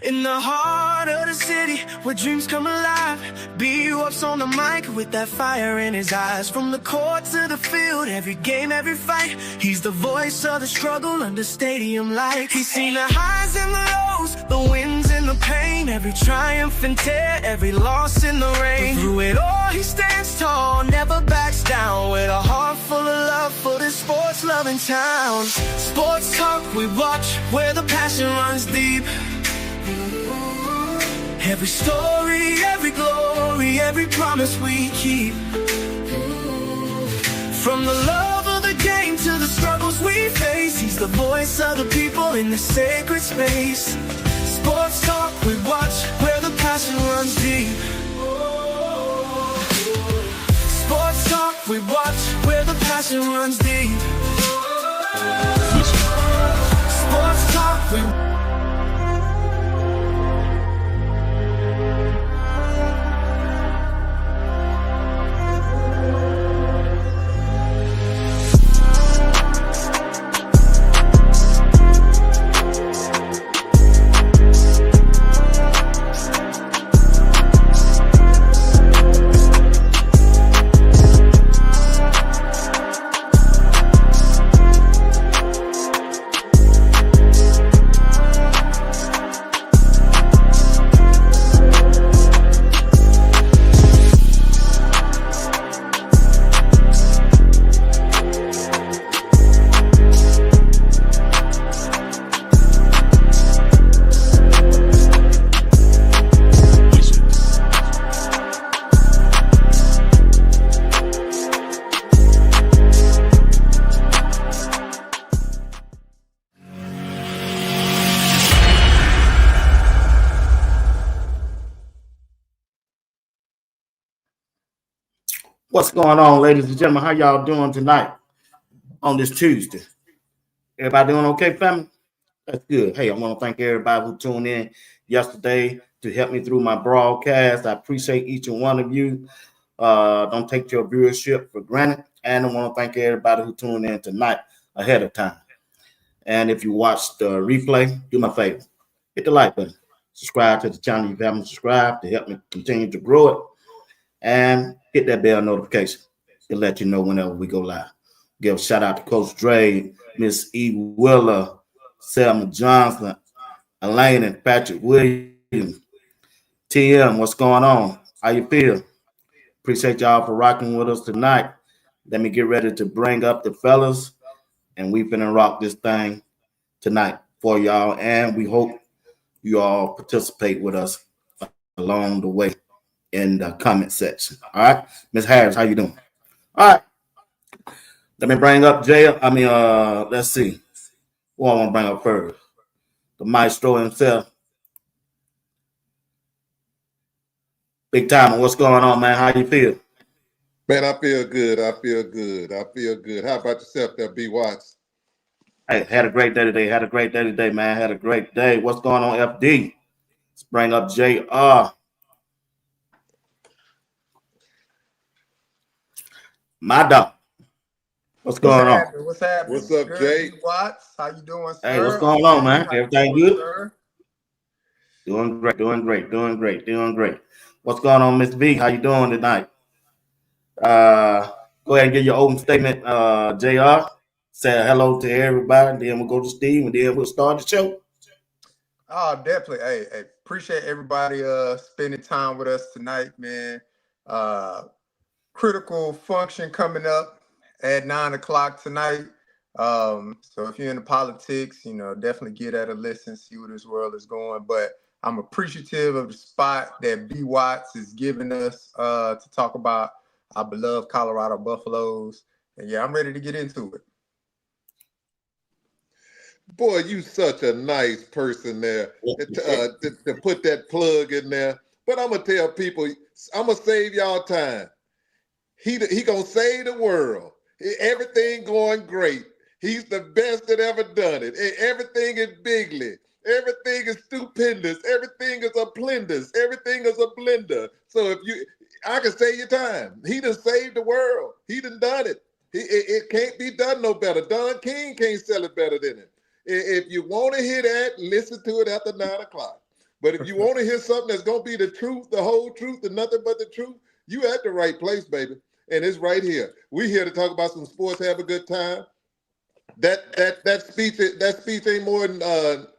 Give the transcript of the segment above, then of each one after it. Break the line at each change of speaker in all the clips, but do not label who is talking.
In the heart of the city, where dreams come alive, B-Up's on the mic with that fire in his eyes. From the court to the field, every game, every fight, he's the voice of the struggle under stadium lights. He's seen the highs and the lows, the wins and the pain, every triumph and tear, every loss in the rain. But through it all, he stands tall, never backs down, with a heart full of love for this sports-loving town. Sports talk we watch, where the passion runs deep. Every story, every glory, every promise we keep. From the love of the game to the struggles we face, he's the voice of the people in the sacred space. Sports talk we watch, where the passion runs deep. Sports talk we watch, where the passion runs deep. Sports talk we
What's going on, ladies and gentlemen? How y'all doing tonight on this Tuesday? Everybody doing okay, family? That's good. Hey, I want to thank everybody who tuned in yesterday to help me through my broadcast. I appreciate each and one of you. Don't take your viewership for granted. And I want to thank everybody who tuned in tonight ahead of time. And if you watched the replay, do me a favor. Hit the like button. Subscribe to the channel if you haven't subscribed to help me continue to grow it. And hit that bell notification. It'll let you know whenever we go live. Give a shout out to Coach Dre, Miss E. Willer, Selma Johnson, Elaine and Patrick Williams. TM, what's going on? How you feel? Appreciate y'all for rocking with us tonight. Let me get ready to bring up the fellas, and we finna rock this thing tonight for y'all. And we hope you all participate with us along the way in the comment section. All right, Miss Harris, how you doing? All right, let me bring up Jay. Let's see. Who I want to bring up first? The maestro himself, Big Time. What's going on, man? How you feel?
Man, I feel good. I feel good. How about yourself, there, B. Watts?
Hey, had a great day today. Man. Had a great day. What's going on, FD? Let's bring up JR. My dog. What's going on?
What's happening?
What's up, Jay?
Watts, how you doing, sir?
Hey, what's going on, man? Everything good?
Sir?
Doing great. What's going on, Miss V? How you doing tonight? Go ahead and give your open statement, JR. Say hello to everybody, then we'll go to Steve, and then we'll start the show.
Oh, definitely. Hey, appreciate everybody spending time with us tonight, man. Critical function coming up at 9:00 tonight. So if you're into politics, definitely get at a listen, see where this world is going. But I'm appreciative of the spot that B. Watts is giving us to talk about our beloved Colorado Buffaloes. And yeah, I'm ready to get into it.
Boy, you such a nice person there to put that plug in there. But I'm going to tell people, I'm going to save y'all time. He going to save the world. Everything going great. He's the best that ever done it. Everything is bigly. Everything is stupendous. Everything is a blenders. Everything is a blender. So I can save your time. He done saved the world. He done it. It can't be done no better. Don King can't sell it better than him. If you want to hear that, listen to it after 9:00. But if you want to hear something that's gonna be the truth, the whole truth, and nothing but the truth, you at the right place, baby. And it's right here. We here to talk about some sports, have a good time. That speech ain't more than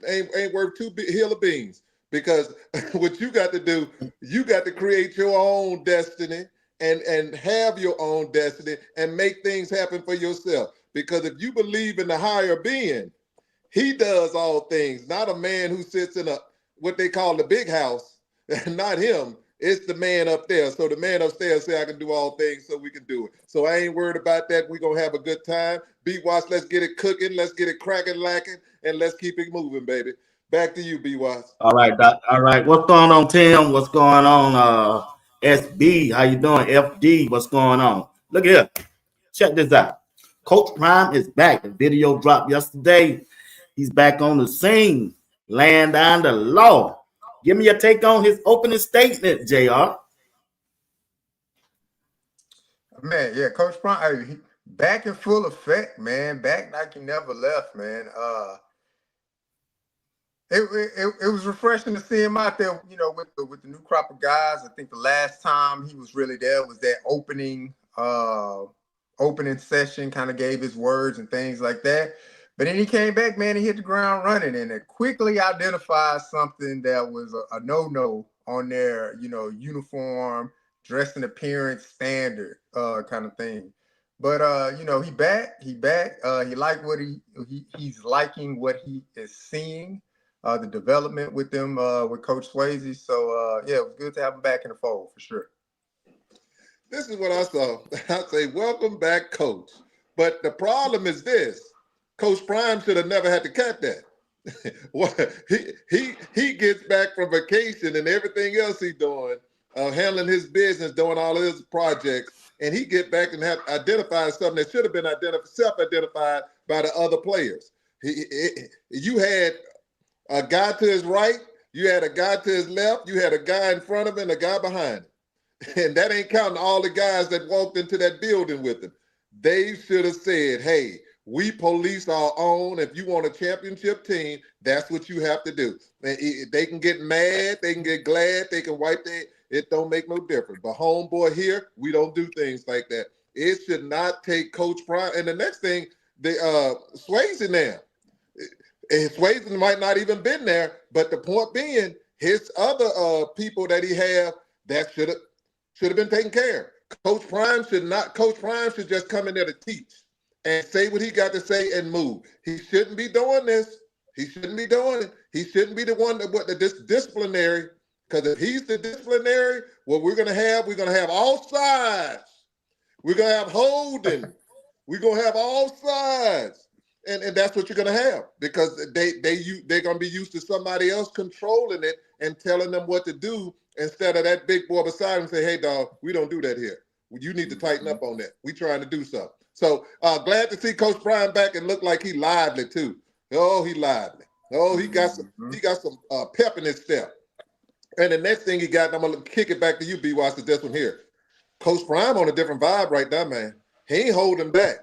ain't worth two hill of beans, because what you got to do, you got to create your own destiny and have your own destiny and make things happen for yourself. Because if you believe in the higher being, he does all things, not a man who sits in a what they call the big house, not him. It's the man up there. So the man upstairs say, I can do all things, so we can do it. So I ain't worried about that. We're going to have a good time. B-Watch, let's get it cooking. Let's get it cracking, lacking, and let's keep it moving, baby. Back to you, B-Watch.
All right, Doc. All right. What's going on, Tim? What's going on, SB? How you doing? FD, what's going on? Look here. Check this out. Coach Prime is back. The video dropped yesterday. He's back on the scene, laying down the law. Give me your take on his opening statement, JR.
Man, yeah, Coach Prime, he back in full effect, man. Back like he never left, man. It was refreshing to see him out there, you know, with the new crop of guys. I think the last time he was really there was that opening session, kind of gave his words and things like that. But then he came back, man, and hit the ground running, and it quickly identified something that was a no-no on their, you know, uniform, dress and appearance standard kind of thing. But you know, he back. He liked what he's liking what he is seeing, the development with them with Coach Swayze. So yeah, it was good to have him back in the fold for sure.
This is what I saw. I say, welcome back, Coach. But the problem is this. Coach Prime should have never had to cut that. he gets back from vacation and everything else he's doing, handling his business, doing all his projects, and he get back and have identified something that should have been self-identified by the other players. You had a guy to his right, you had a guy to his left, you had a guy in front of him and a guy behind him. And that ain't counting all the guys that walked into that building with him. They should have said, hey, we police our own. If you want a championship team, that's what you have to do. They can get mad, they can get glad, they can wipe their, it don't make no difference. But homeboy here, we don't do things like that. It should not take Coach Prime. And the next thing, Swayze in there. Swayze might not even been there, but the point being, his other people that he have, that should have been taken care of. Coach Prime should just come in there to teach and say what he got to say and move. He shouldn't be doing this. He shouldn't be doing it. He shouldn't be the one the disciplinary. Because if he's the disciplinary, what we're gonna have all sides. We're gonna have holding. We're gonna have all sides, and that's what you're gonna have, because they're gonna be used to somebody else controlling it and telling them what to do, instead of that big boy beside him say, "Hey, dog, we don't do that here. You need to tighten up on that. We trying to do something." So glad to see Coach Prime back and look like he lively too. Oh, he lively. Oh, he got some pep in his step. And the next thing he got, and I'm gonna kick it back to you, B-Watch, this one here. Coach Prime on a different vibe right now, man. He ain't holding back.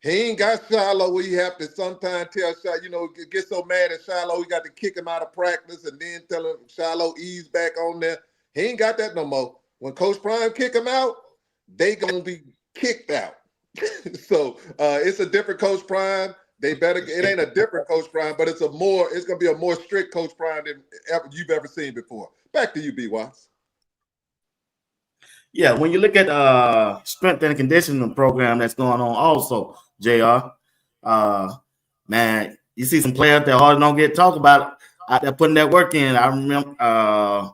He ain't got Shiloh where you have to sometimes tell Shiloh, get so mad at Shiloh, he got to kick him out of practice and then tell him Shiloh ease back on there. He ain't got that no more. When Coach Prime kick him out, they gonna be kicked out. So it's a different Coach Prime. It ain't a different Coach Prime, but it's gonna be a more strict Coach Prime than you've ever seen before. Back to you, B. Watts.
Yeah, when you look at strength and conditioning program that's going on also, JR, man, you see some players that hardly don't get talked about out there putting that work in. I remember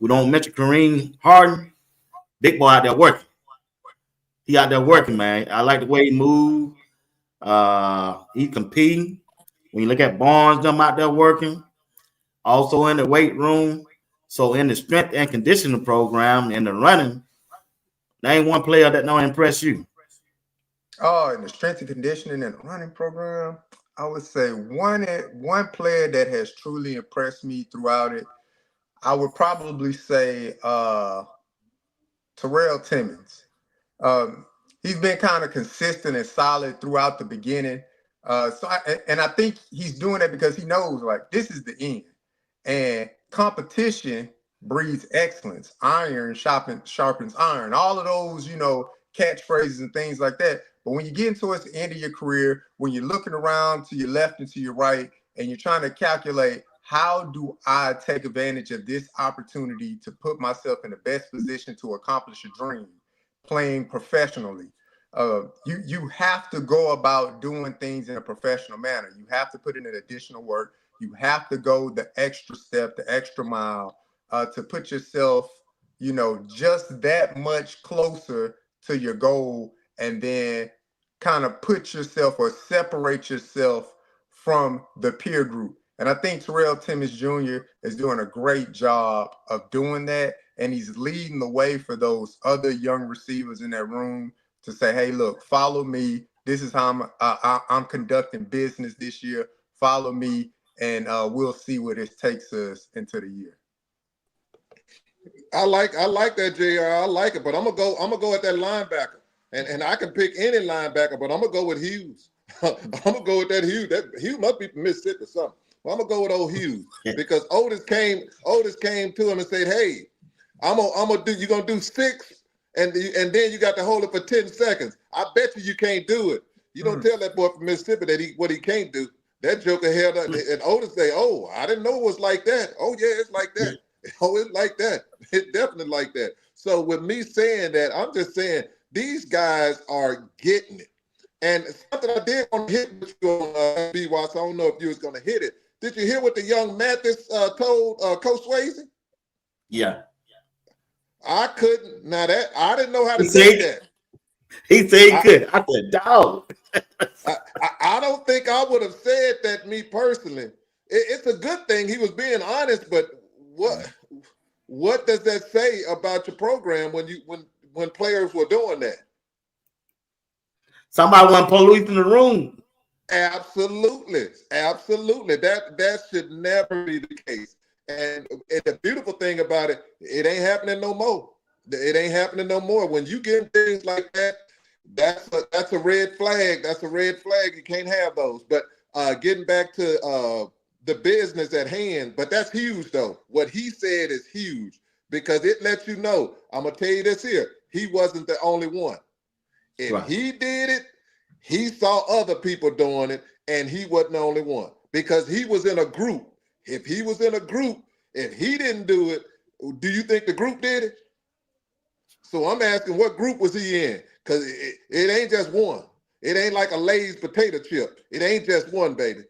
we don't mention Kareem Harden, big boy out there working. He out there working, man. I like the way he moves. He competing. When you look at Barnes, them out there working. Also in the weight room. So in the strength and conditioning program and the running, there ain't one player that don't impress you.
Oh, in the strength and conditioning and running program, I would say one player that has truly impressed me throughout it, I would probably say Terrell Timmons. He's been kind of consistent and solid throughout the beginning. I think he's doing it because he knows, like, this is the end. And competition breeds excellence. Iron sharpens iron. All of those, catchphrases and things like that. But when you get towards the end of your career, when you're looking around to your left and to your right, and you're trying to calculate, how do I take advantage of this opportunity to put myself in the best position to accomplish a dream, playing professionally? You have to go about doing things in a professional manner. You have to put in an additional work. You have to go the extra step, the extra mile, to put yourself, just that much closer to your goal, and then kind of put yourself or separate yourself from the peer group. And I think Terrell Timmons Jr. is doing a great job of doing that. And he's leading the way for those other young receivers in that room to say, hey, look, follow me. This is how I'm conducting business this year. Follow me, and we'll see where this takes us into the year.
I like that, JR. I like it, but I'm gonna go at that linebacker. And I can pick any linebacker, but I'm gonna go with Hughes. I'm gonna go with that Hughes. That Hughes must be from Mississippi or something. Well, I'm gonna go with old Hughes because Otis came to him and said, "Hey, you're gonna do 6, and then you got to hold it for 10 seconds. I bet you can't do it. You don't tell that boy from Mississippi that what he can't do. That joker held up, and Otis say, "Oh, I didn't know it was like that. Oh yeah, it's like that. Oh, it's like that. It's definitely like that." So with me saying that, I'm just saying these guys are getting it. And something I did want to hit with you on B-Watch, I don't know if you was going to hit it. Did you hear what the young Mathis told Coach Swayze?
Yeah.
I couldn't. Now that I didn't know how to say that.
He said he could. I said, dog.
I don't think I would have said that, me personally. It's a good thing he was being honest, but what does that say about your program when players were doing that?
Somebody wasn't policing the room.
Absolutely. That should never be the case. And the beautiful thing about it, it ain't happening no more. It ain't happening no more. When you get things like that, that's a red flag. That's a red flag. You can't have those. But getting back to the business at hand, but that's huge though. What he said is huge because it lets you know, I'm gonna tell you this here, he wasn't the only one. If he did it, he saw other people doing it, and he wasn't the only one because he was in a group. If he was in a group, if he didn't do it, do you think the group did it? So I'm asking, what group was he in? Because it ain't just one. It ain't like a Lay's potato chip. It ain't just one, baby.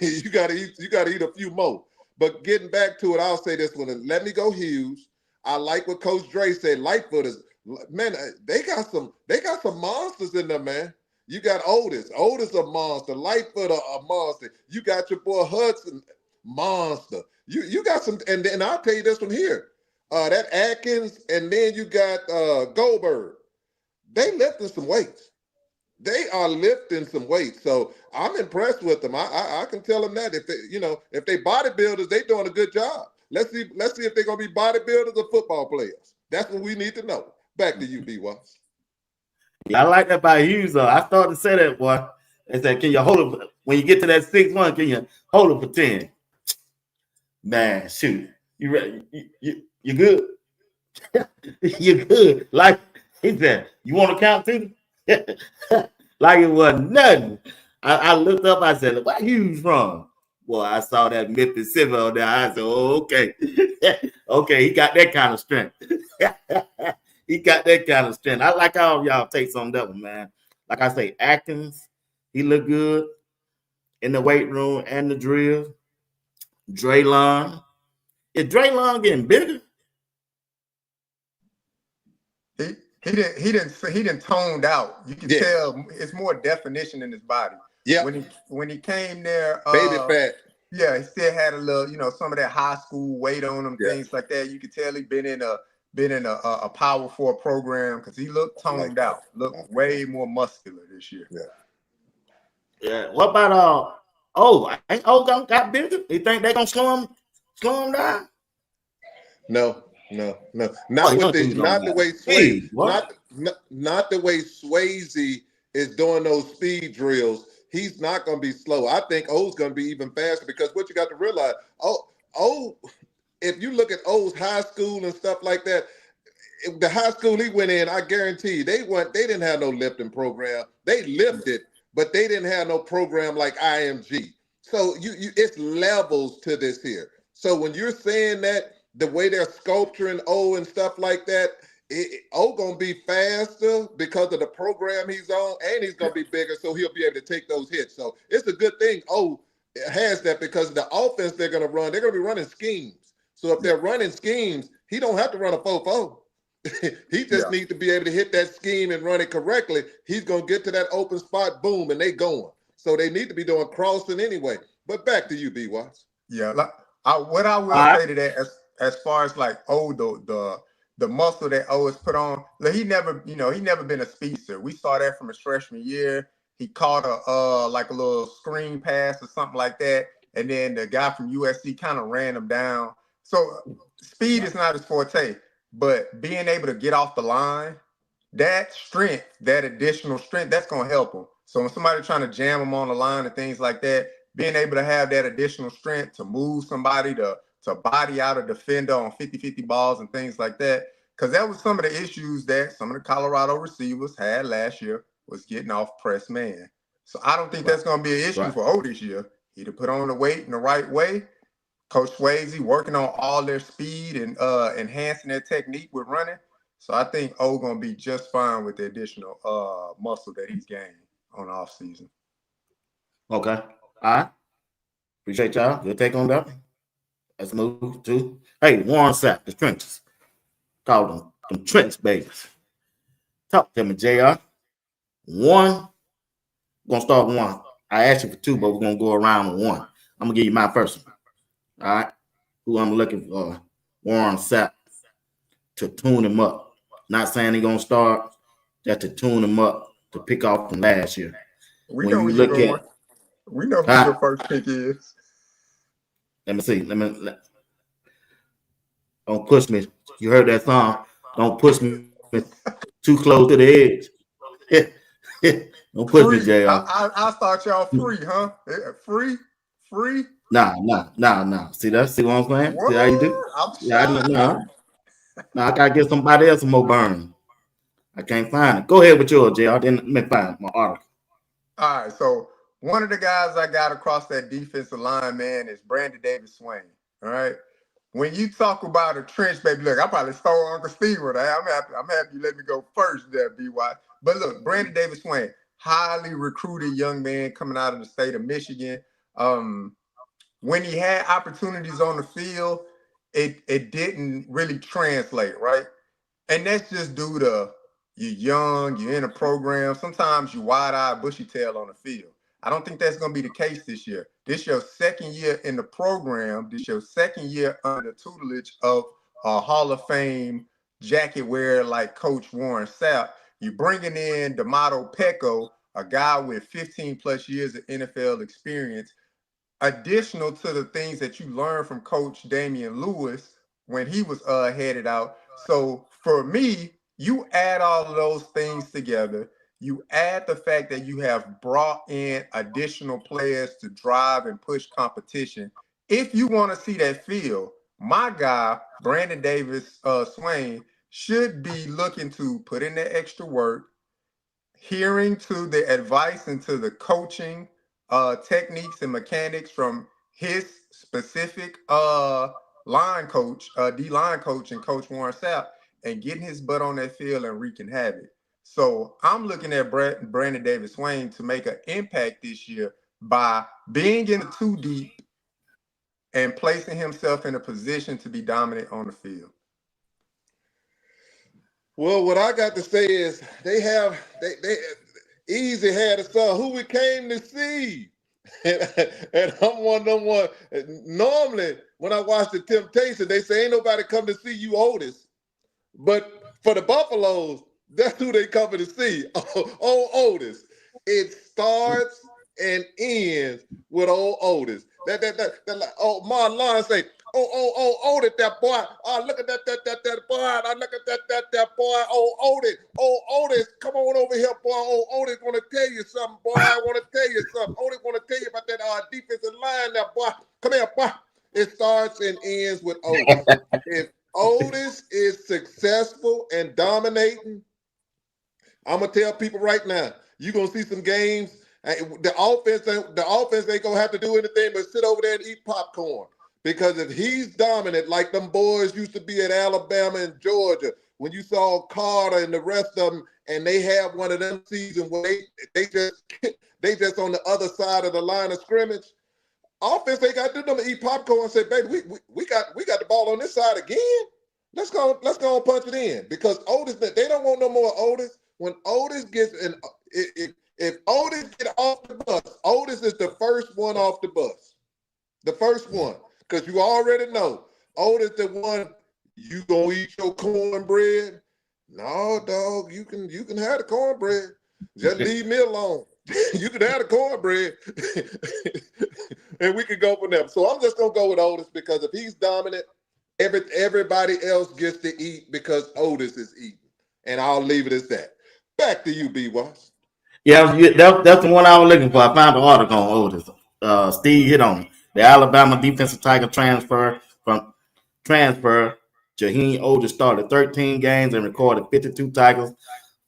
You gotta eat a few more. But getting back to it, I'll say this one. Let me go Hughes. I like what Coach Dre said. Lightfoot is, man, they got some monsters in there, man. You got Otis a monster, Lightfoot a monster. You got your boy Hudson, monster. You got some, and then I'll tell you this one here. That Atkins, and then you got Goldberg. They lifting some weights. They are lifting some weights. So I'm impressed with them. I can tell them that if they bodybuilders, they doing a good job. Let's see if they're gonna be bodybuilders or football players. That's what we need to know. Back to you, B-Watts.
Yeah, I like that by Hughes though. I started to say that, boy. They said, can you hold it when you get to that 6-1? Can you hold it for 10? Man, shoot, you ready? You good? You good? Like he said, you want to count too? Like it wasn't nothing. I looked up. I said, where Hughes from? Well, I saw that Mississippi on there. I said, oh, okay, okay, he got that kind of strength. He got that kind of strength. I like how y'all take some of that one, man. Like I say, Atkins, he looked good in the weight room and the drill. Draylon. Is Draylon getting bigger?
He didn't toned out. You can tell it's more definition in his body.
Yeah.
When he came there,
baby fat.
Yeah, he still had a little, some of that high school weight on him, things like that. You could tell he been in a Power 4 program because he looked toned out, looked way more muscular this year.
Yeah. What about ain't got bigger? You think they gonna slow him down? No.
Not the way Swayze is doing those speed drills. He's not going to be slow. I think O's going to be even faster because what you got to realize, if you look at O's high school and stuff like that, the high school he went in, I guarantee you, they didn't have no lifting program. They lifted, but they didn't have no program like IMG. So it's levels to this here. So when you're saying that the way they're sculpturing O and stuff like that, O gonna be faster because of the program he's on, and he's gonna be bigger, so he'll be able to take those hits. So it's a good thing O has that, because the offense they're gonna run, they're gonna be running schemes. So if they're running schemes, he don't have to run a 4-4. He just needs to be able to hit that scheme and run it correctly. He's gonna get to that open spot, boom, and they going. So they need to be doing crossing anyway. But back to you, B. Watts.
Yeah, what I will say to that, as far as like the muscle that O has put on, like he never been a speedster. We saw that from his freshman year. He caught a little screen pass or something like that, and then the guy from USC kind of ran him down. So speed is not his forte, but being able to get off the line, that strength, that additional strength, that's gonna help him. So when somebody's trying to jam him on the line and things like that, being able to have that additional strength to move somebody, to body out a defender on 50-50 balls and things like that, because that was some of the issues that some of the Colorado receivers had last year, was getting off press man. So I don't think that's going to be an issue for O this year. He to put on the weight in the right way. Coach Swayze working on all their speed and enhancing their technique with running. So I think O going to be just fine with the additional muscle that he's gained on the offseason.
Okay. All right. Appreciate y'all. Good take on that. Let's move to Warren Sapp, the trenches. Call them trench babies. Talk to me, JR. One. We're gonna start with one. I asked you for two, but we're gonna go around with one. I'm gonna give you my first one. All right. Who I'm looking for? Warren Sapp, to tune him up. Not saying he's gonna start, just to tune him up, to pick off from last year.
We know who your first pick is.
Let me see. Don't push me. You heard that song? Don't push me too close to the edge. Don't push me, JR.
I thought y'all free, huh? Free?
Nah. See what I'm saying?
What?
See how you do? I gotta get somebody else some more burn. I can't find it. Go ahead with yours, JR. Then let me find my article.
All right, so one of the guys I got across that defensive line, man, is Brandon Davis-Swain. All right. When you talk about a trench baby, look, I probably stole Uncle Steve with that. I'm happy you let me go first there, BY. But look, Brandon Davis-Swain, highly recruited young man coming out of the state of Michigan. When he had opportunities on the field, it didn't really translate, right? And that's just due to you're young, you're in a program. Sometimes you wide-eyed, bushy-tail on the field. I don't think that's going to be the case this year. This your second year in the program. This your second year under the tutelage of a Hall of Fame jacket wearer like Coach Warren Sapp. You're bringing in D'Amato Pecco, a guy with 15-plus years of NFL experience, additional to the things that you learned from Coach Damian Lewis when he was headed out. So for me, you add all of those things together. You add the fact that you have brought in additional players to drive and push competition. If you want to see that field, my guy, Brandon Davis-Swain, should be looking to put in the extra work, hearing to the advice and to the coaching techniques and mechanics from his specific line coach, D-line coach, and Coach Warren Sapp, and getting his butt on that field and wreaking havoc. So I'm looking at Brandon Davis-Swain to make an impact this year by being in the two deep and placing himself in a position to be dominant on the field.
Well, what I got to say is they easy had a song, Who We Came to See. And I'm one of them one. Normally, when I watch The Temptation, they say ain't nobody come to see you, Otis. But for the Buffaloes, that's who they coming to see. Old Otis. It starts and ends with old Otis. That Marlon Lawrence say, Otis, that boy. Oh, look at that boy. I look at that boy. Otis, come on over here, boy. Otis want to tell you something, boy. I want to tell you something. Otis want to tell you about that defensive line, that boy. Come here, boy. It starts and ends with Otis. If Otis is successful and dominating, I'm gonna tell people right now, you're gonna see some games. The offense ain't gonna have to do anything but sit over there and eat popcorn. Because if he's dominant, like them boys used to be at Alabama and Georgia, when you saw Carter and the rest of them, and they have one of them seasons where they just on the other side of the line of scrimmage. Offense ain't got to do nothing to eat popcorn and say, baby, we got the ball on this side again. Let's go and punch it in. Because Otis, they don't want no more Otis. When Otis gets in, if Otis get off the bus, Otis is the first one off the bus. The first one. Because you already know Otis the one, you gonna eat your cornbread. No, dog, you can have the cornbread. Just leave me alone. You can have the cornbread. And we can go from there. So I'm just gonna go with Otis because if he's dominant, everybody else gets to eat because Otis is eating. And I'll leave it as that. Back to you, B-Watts.
Yeah, that's the one I was looking for. I found the article on Otis. Steve hit on it. The Alabama defensive tackle transfer. Jaheim Otis started 13 games and recorded 52 tackles,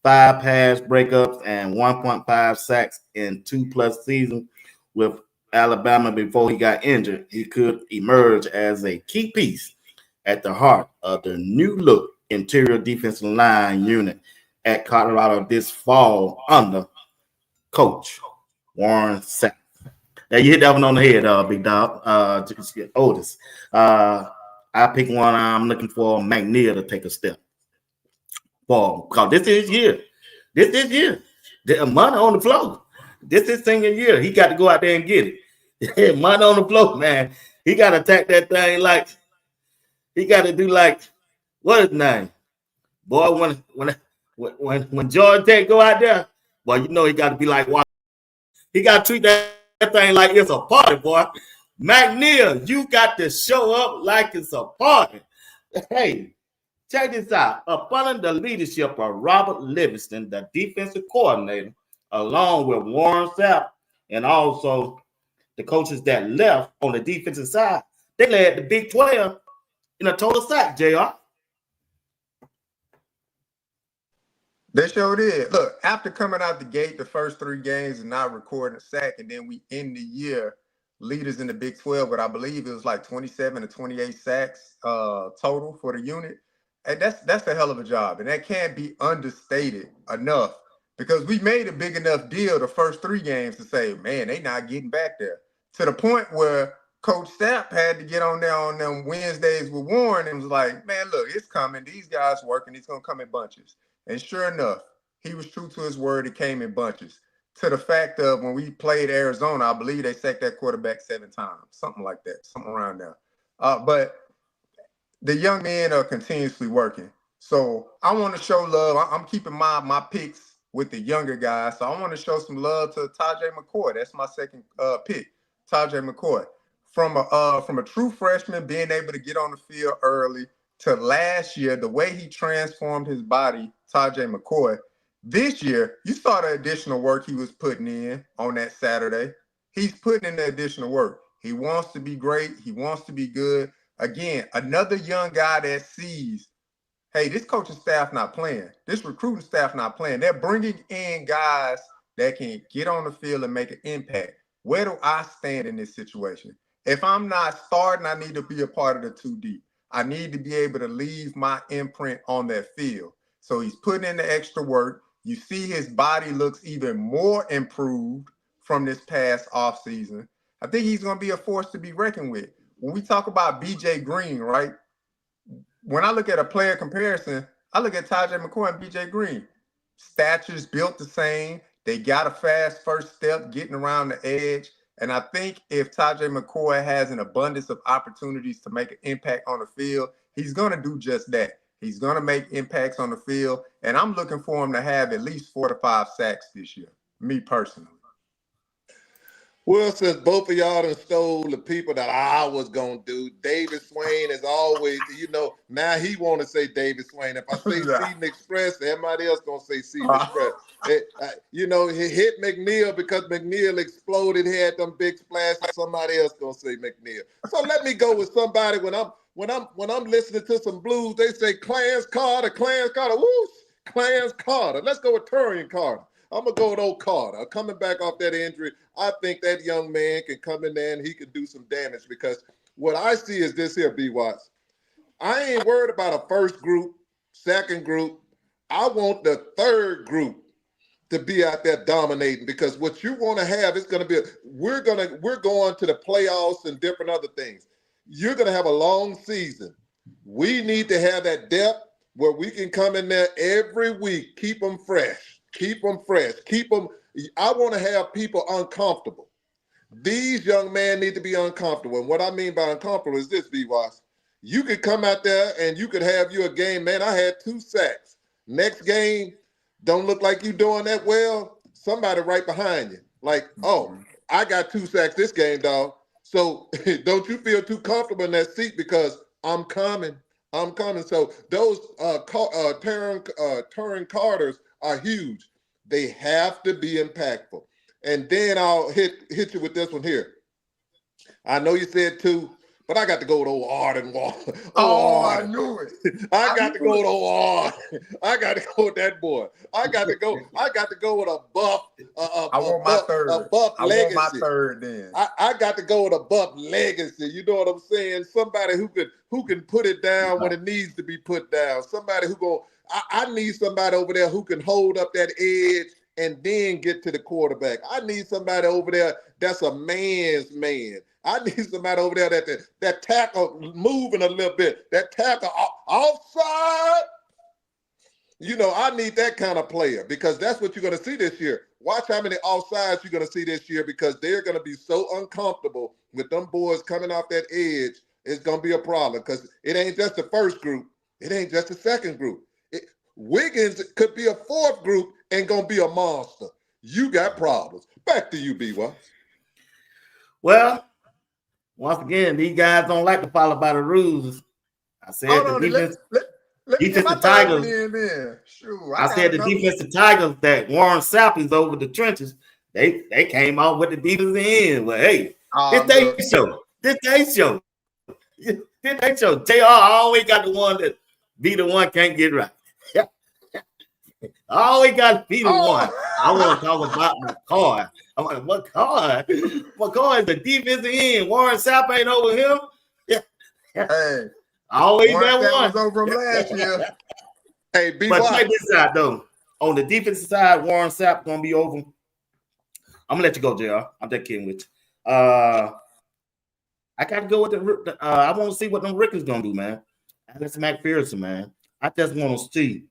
5 pass breakups, and 1.5 sacks in 2+ seasons with Alabama before he got injured. He could emerge as a key piece at the heart of the new look interior defensive line unit at Colorado this fall under Coach Warren Sapp. Now you hit that one on the head, big dog. Otis. I pick one. I'm looking for McNeil to take a step forward because this is his year. This year. The money on the floor. This is senior year. He got to go out there and get it. Money on the floor, man. He got to attack that thing like he got to do like what is his name? Boy, when Georgia Tech go out there, boy, you know he got to be like he got to treat that thing like it's a party, boy. McNeil, you got to show up like it's a party. Hey, check this out. Upon the leadership of Robert Livingston, the defensive coordinator, along with Warren Sapp, and also the coaches that left on the defensive side, they led the Big 12 in a total sack, JR.
They sure did. Look, after coming out the gate the first 3 games and not recording a sack, and then we end the year leaders in the Big 12, but I believe it was like 27 to 28 sacks total for the unit. And that's a hell of a job. And that can't be understated enough because we made a big enough deal the first 3 games to say, man, they not getting back there. To the point where Coach Sapp had to get on there on them Wednesdays with Warren and was like, man, look, it's coming. These guys working. It's going to come in bunches. And sure enough, he was true to his word. It came in bunches. To the fact of when we played Arizona, I believe they sacked that quarterback 7 times, something like that, something around there. But the young men are continuously working. So I want to show love. I'm keeping my picks with the younger guys. So I want to show some love to Tajay McCoy. That's my second pick, Tajay McCoy. From a true freshman being able to get on the field early to last year, the way he transformed his body, Tajay McCoy. This year, you saw the additional work he was putting in on that Saturday. He's putting in the additional work. He wants to be great. He wants to be good. Again, another young guy that sees, hey, this coaching staff not playing. This recruiting staff not playing. They're bringing in guys that can get on the field and make an impact. Where do I stand in this situation? If I'm not starting, I need to be a part of the 2 deep. I need to be able to leave my imprint on that field. So he's putting in the extra work. You see his body looks even more improved from this past offseason. I think he's going to be a force to be reckoned with. When we talk about BJ Green, right? When I look at a player comparison, I look at Tajay McCoy and BJ Green. Stature's built the same. They got a fast first step getting around the edge. And I think if Tajay McCoy has an abundance of opportunities to make an impact on the field, he's going to do just that. He's going to make impacts on the field, and I'm looking for him to have at least 4 to 5 sacks this year, me personally.
Well, since both of y'all done stole the people that I was gonna do, David Swain is always, now he want to say David Swain. If I say Seton Express, everybody else gonna say Seton Express. He hit McNeil because McNeil exploded. He had them big splashes. Somebody else gonna say McNeil. So let me go with somebody when I'm listening to some blues. They say Clarence Carter, whoosh, Clarence Carter. Let's go with Turian Carter. I'm going to go with old Carter. Coming back off that injury, I think that young man can come in there and he can do some damage because what I see is this here, B. Watts. I ain't worried about a first group, second group. I want the third group to be out there dominating because what you want to have is going to be, we're going to the playoffs and different other things. You're going to have a long season. We need to have that depth where we can come in there every week, keep them fresh. Keep them fresh. Keep them. I want to have people uncomfortable. These young men need to be uncomfortable. And what I mean by uncomfortable is this, B-Watts. You could come out there and you could have you a game. Man, I had 2 sacks. Next game, don't look like you doing that well. Somebody right behind you. Like, oh, I got 2 sacks this game, dog. So don't you feel too comfortable in that seat because I'm coming. So those Turin Carters are huge. They have to be impactful. And then I'll hit you with this one here. I know you said 2, but I got to go with old Arden Wall.
I knew it.
I got to go with old Ard. I got to go with that boy. I got to go with a buff.
I want my third.
A buff legacy.
I want my third then.
I got to go with a buff legacy. You know what I'm saying? Somebody who can put it down when it needs to be put down. Somebody who go. I need somebody over there who can hold up that edge and then get to the quarterback. I need somebody over there that's a man's man. I need somebody over there that tackle moving a little bit. That tackle offside. I need that kind of player because that's what you're going to see this year. Watch how many offsides you're going to see this year because they're going to be so uncomfortable with them boys coming off that edge. It's going to be a problem because it ain't just the first group. It ain't just the second group. Wiggins could be a 4th group and going to be a monster. You got problems. Back to you, B.Y.
Well, once again, these guys don't like to follow by the rules. I said the defense. Defensive Tigers.
Sure,
I said the defensive Tigers that Warren Sapp is over the trenches. They came out with the defensive end. Well, hey, this they show. JR always got the one that be the one can't get right. I always got to be the one. I want to talk about my card. I'm like, what card? My card is the defensive end. Warren Sapp ain't over him.
Hey,
always that one.
Was over him last year.
Hey,
but check this out though. On the defensive side, Warren Sapp gonna be over. I'm gonna let you go, JR. I'm just kidding with you. I gotta go with the. I want to see what them Rickers gonna do, man. Alex McPherson, man. I just want to see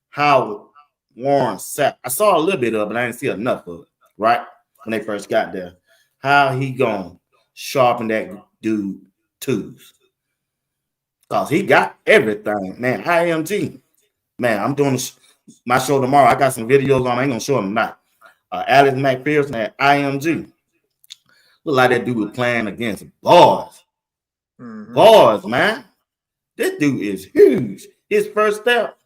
how Warren Sapp. I saw a little bit of it, I didn't see enough of it. Right when they first got there, how he gonna sharpen that dude twos? Cause he got everything, man. IMG, man. I'm doing my show tomorrow. I got some videos on. I ain't gonna show them tonight. Alex McPherson at IMG. Look like that dude was playing against boys. Boys, man. This dude is huge. His first step,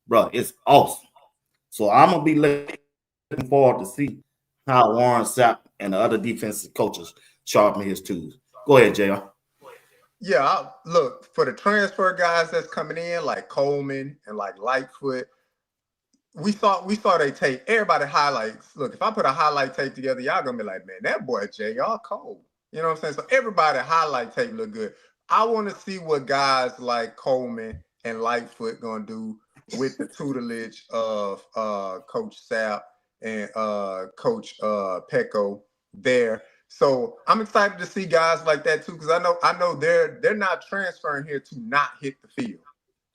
bro, it's awesome. So I'm gonna be looking forward to see how Warren Sapp and the other defensive coaches sharpen his tools. Go ahead, JR.
Yeah, look, for the transfer guys that's coming in, like Coleman and like Lightfoot, we saw they tape. Everybody highlights. Look, if I put a highlight tape together, y'all gonna be like, man, that boy JR cold. You know what I'm saying? So everybody highlight tape look good. I want to see what guys like Coleman and Lightfoot gonna do with the tutelage of Coach Sapp and Coach Pecco there. So I'm excited to see guys like that too, because I know they're not transferring here to not hit the field.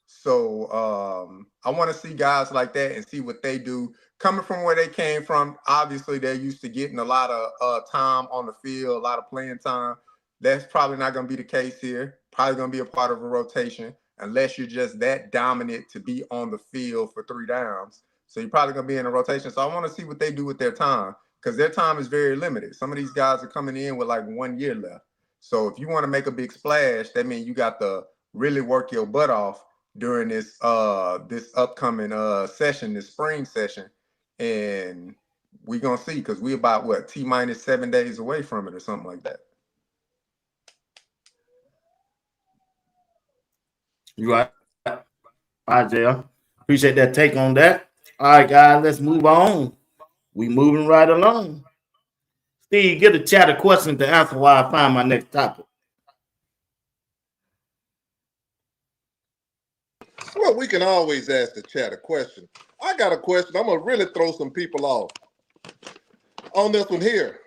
So I want to see guys like that and see what they do. Coming from where they came from, obviously they're used to getting a lot of time on the field, a lot of playing time. That's probably not going to be the case here. Probably going to be a part of a rotation unless you're just that dominant to be on the field for 3 downs. So you're probably going to be in a rotation. So I want to see what they do with their time. because their time is very limited. Some of these guys are coming in with like 1 year left. So if you want to make a big splash, that means you got to really work your butt off during this upcoming session, this spring session. And we're gonna see, because we're about T-minus 7 days away from it or something like that.
You right. All right, JR. Appreciate that take on that. All right, guys, let's move on. We moving right along. Steve, get a chat a question to answer while I find my next topic.
Well, we can always ask the chat a question. I got a question. I'm going to really throw some people off on this one here.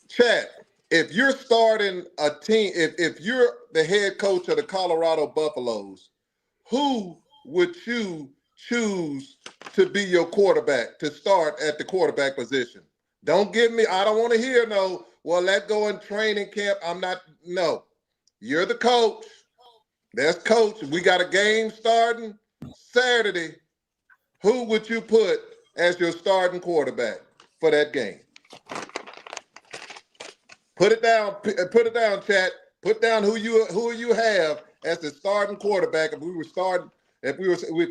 Chat, if you're starting a team, if you're the head coach of the Colorado Buffaloes, who would you choose to be your quarterback, to start at the quarterback position? Don't give me, I don't want to hear no, well, let go in training camp. No. You're the coach. That's coach. We got a game starting Saturday. Who would you put as your starting quarterback for that game? Put it down, chat. Put down who you have as the starting quarterback if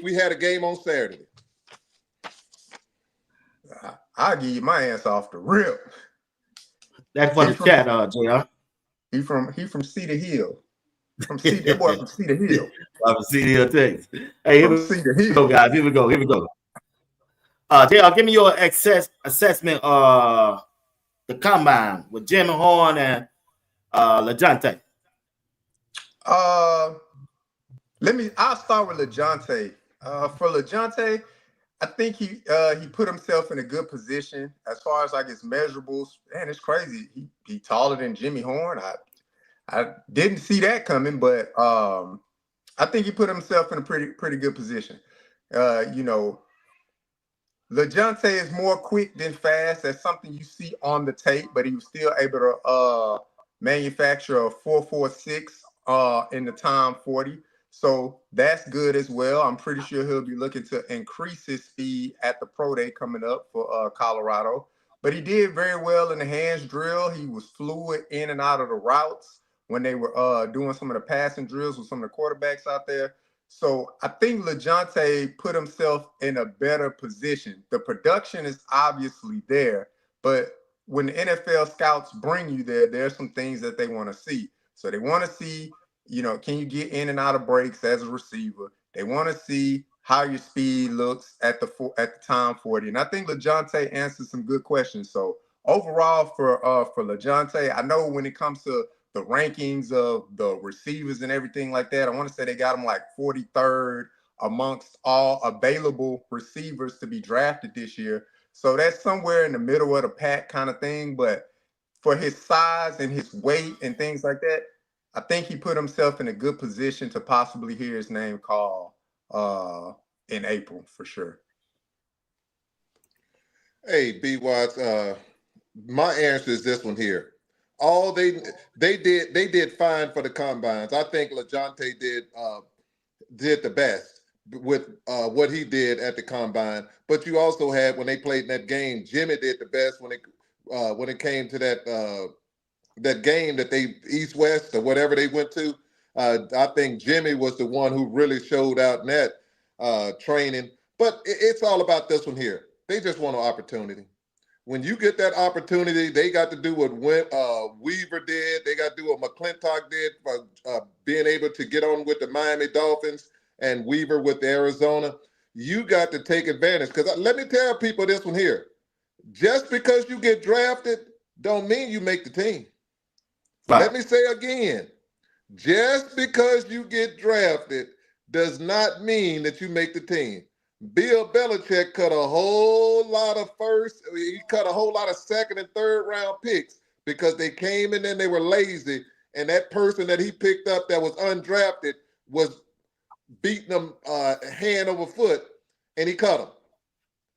we had a game on Saturday.
I'll give you my answer off the rip.
That's for the chat, JR.
He from Cedar Hill. That boy from Cedar Hill.
From Cedar Hill, Texas. Hey, here we go, guys. Here we go. JR, give me your assessment of the combine with Jimmy Horn and LeJohntay.
I'll start with LeJohntay. For LeJohntay, I think he put himself in a good position as far as like his measurables. Man, it's crazy. He taller than Jimmy Horn. I didn't see that coming, but I think he put himself in a pretty good position. LeJohntay is more quick than fast. That's something you see on the tape, but he was still able to manufacture a 4.46 in the time 40. So that's good as well. I'm pretty sure he'll be looking to increase his speed at the Pro Day coming up for Colorado. But he did very well in the hands drill. He was fluid in and out of the routes when they were doing some of the passing drills with some of the quarterbacks out there. So I think LeJohntay put himself in a better position. The production is obviously there, but when the NFL scouts bring you there, there's some things that they want to see. So they want to see, can you get in and out of breaks as a receiver? They want to see how your speed looks at the time 40. And I think LeJohntay answered some good questions. So overall for LeJohntay, I know when it comes to the rankings of the receivers and everything like that, I want to say they got him like 43rd amongst all available receivers to be drafted this year. So that's somewhere in the middle of the pack kind of thing. But for his size and his weight and things like that, I think he put himself in a good position to possibly hear his name called in April for sure.
Hey, B. Watts, my answer is this one here. They did fine for the combines. I think LeJohntay did the best with what he did at the combine. But you also had, when they played in that game, Jimmy did the best when it came to that game that they East-West or whatever they went to. I think Jimmy was the one who really showed out in that training. But it's all about this one here. They just want an opportunity. When you get that opportunity, they got to do what Weaver did. They got to do what McClintock did for being able to get on with the Miami Dolphins and Weaver with Arizona. You got to take advantage. Because let me tell people this one here. Just because you get drafted don't mean you make the team. Right. Let me say again. Just because you get drafted does not mean that you make the team. Bill Belichick cut a whole lot of second and third round picks because they came in and they were lazy, and that person that he picked up that was undrafted was beating them hand over foot, and he cut them.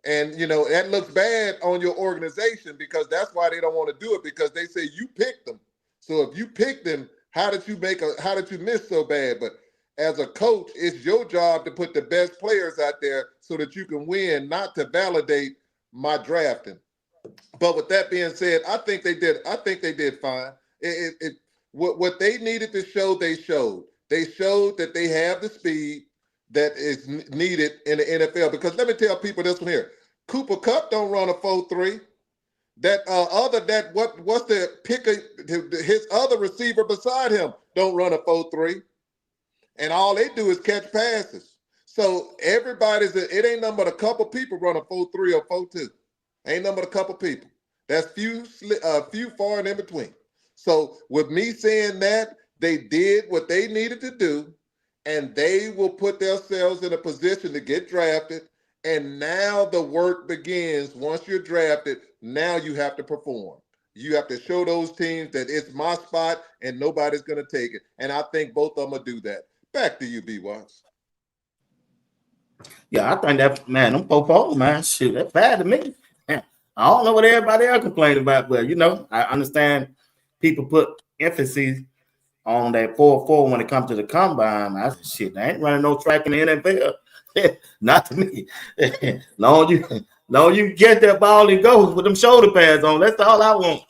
And, that looks bad on your organization because that's why they don't want to do it, because they say you picked them. So if you picked them, how did you miss so bad? But as a coach, it's your job to put the best players out there so that you can win, not to validate my drafting. But with that being said, I think they did fine. What they needed to show, they showed. They showed that they have the speed that is needed in the NFL. Because let me tell people this one here: Cooper Kupp don't run a 4.3. What's the picker? His other receiver beside him don't run a 4.3, and all they do is catch passes. So it ain't nothing but a couple people run a 4.3 or 4.2. Ain't nothing but a couple people. That's few far and in between. So with me saying that, they did what they needed to do, and they will put themselves in a position to get drafted. And now the work begins. Once you're drafted, now you have to perform. You have to show those teams that it's my spot and nobody's going to take it. And I think both of them will do that. Back to you, B. Watts.
Yeah, I think that, man, them 4-4, man, shit, that's bad to me. Man, I don't know what everybody else complaining about, but, I understand people put emphasis on that 4-4 when it comes to the combine. I said, shit, they ain't running no track in the NFL. Not to me. long you get that ball and go with them shoulder pads on. That's all I want.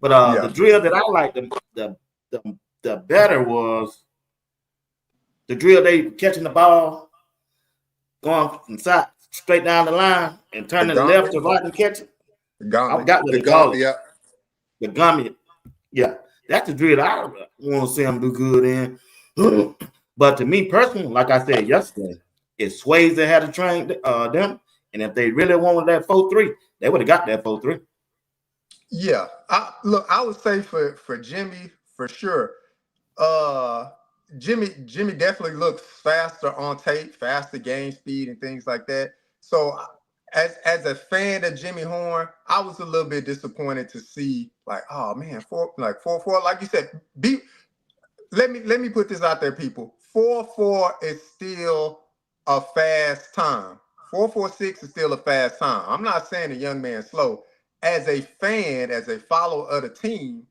But the drill that I like the better was the drill they catching the ball, going from side straight down the line and turning left to right and catch it. I forgot what they call it.
Yeah.
The gummy. Yeah. That's the drill I want to see them do good in. But to me personally, like I said yesterday, it sways they had to train them. And if they really wanted that 4.3, they would have got that 4.3.
Yeah. I would say for Jimmy, for sure. Jimmy definitely looks faster on tape, faster game speed and things like that. So as a fan of Jimmy Horn, I was a little bit disappointed to see like, oh man, 4.4, like you said, let me put this out there, people. 4.4 is still a fast time. 4.46 is still a fast time. I'm not saying the young man's slow. As a fan, as a follower of the team,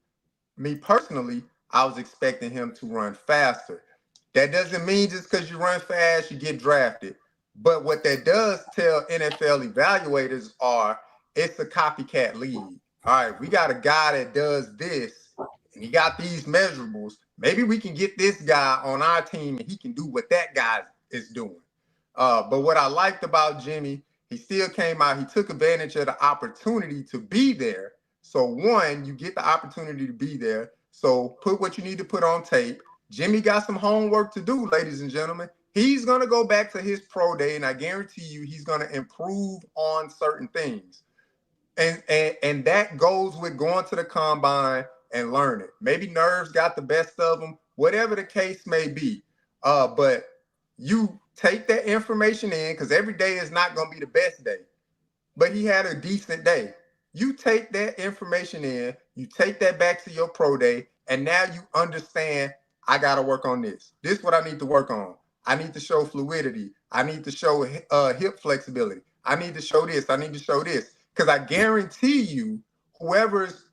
me personally, I was expecting him to run faster. That doesn't mean just because you run fast, you get drafted. But what that does tell NFL evaluators it's a copycat league. All right, we got a guy that does this, and he got these measurables. Maybe we can get this guy on our team, and he can do what that guy is doing. But what I liked about Jimmy, he still came out. He took advantage of the opportunity to be there. So one, you get the opportunity to be there. So put what you need to put on tape. Jimmy got some homework to do, ladies and gentlemen. He's going to go back to his pro day, and I guarantee you he's going to improve on certain things. And that goes with going to the combine and learning. Maybe nerves got the best of him, whatever the case may be. But you take that information in, because every day is not going to be the best day. But he had a decent day. You take that information in, you take that back to your pro day, and now you understand, I got to work on this. This is what I need to work on. I need to show fluidity. I need to show hip flexibility. I need to show this. I need to show this. Because I guarantee you, whoever's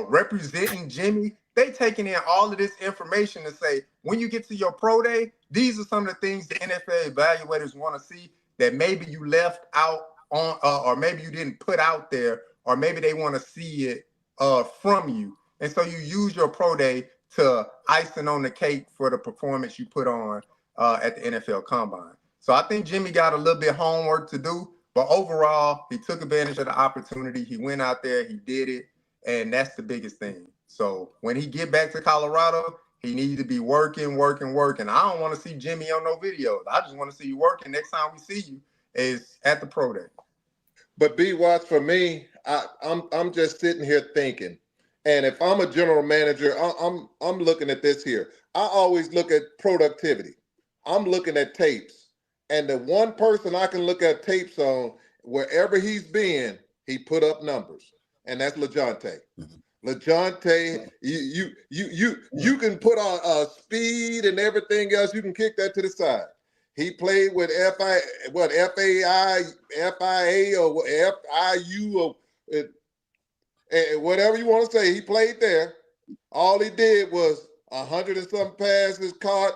representing Jimmy, they taking in all of this information to say, when you get to your pro day, these are some of the things the NFL evaluators want to see that maybe you left out on, or maybe you didn't put out there, or maybe they want to see it from you. And so you use your pro day to icing on the cake for the performance you put on at the NFL Combine. So I think Jimmy got a little bit of homework to do, but overall, he took advantage of the opportunity. He went out there, he did it, and that's the biggest thing. So when he get back to Colorado, he needs to be working. I don't want to see Jimmy on no videos. I just want to see you working. Next time we see you is at the pro day.
But B. Watts, for me, I'm just sitting here thinking, and if I'm a general manager, I'm looking at this here. I always look at productivity. I'm looking at tapes, and the one person I can look at tapes on, wherever he's been, he put up numbers, and that's LeJohntay. LeJohntay, you can put on speed and everything else. You can kick that to the side. He played with FIA or FIU or whatever you want to say. He played there. All he did was 100 and some passes caught,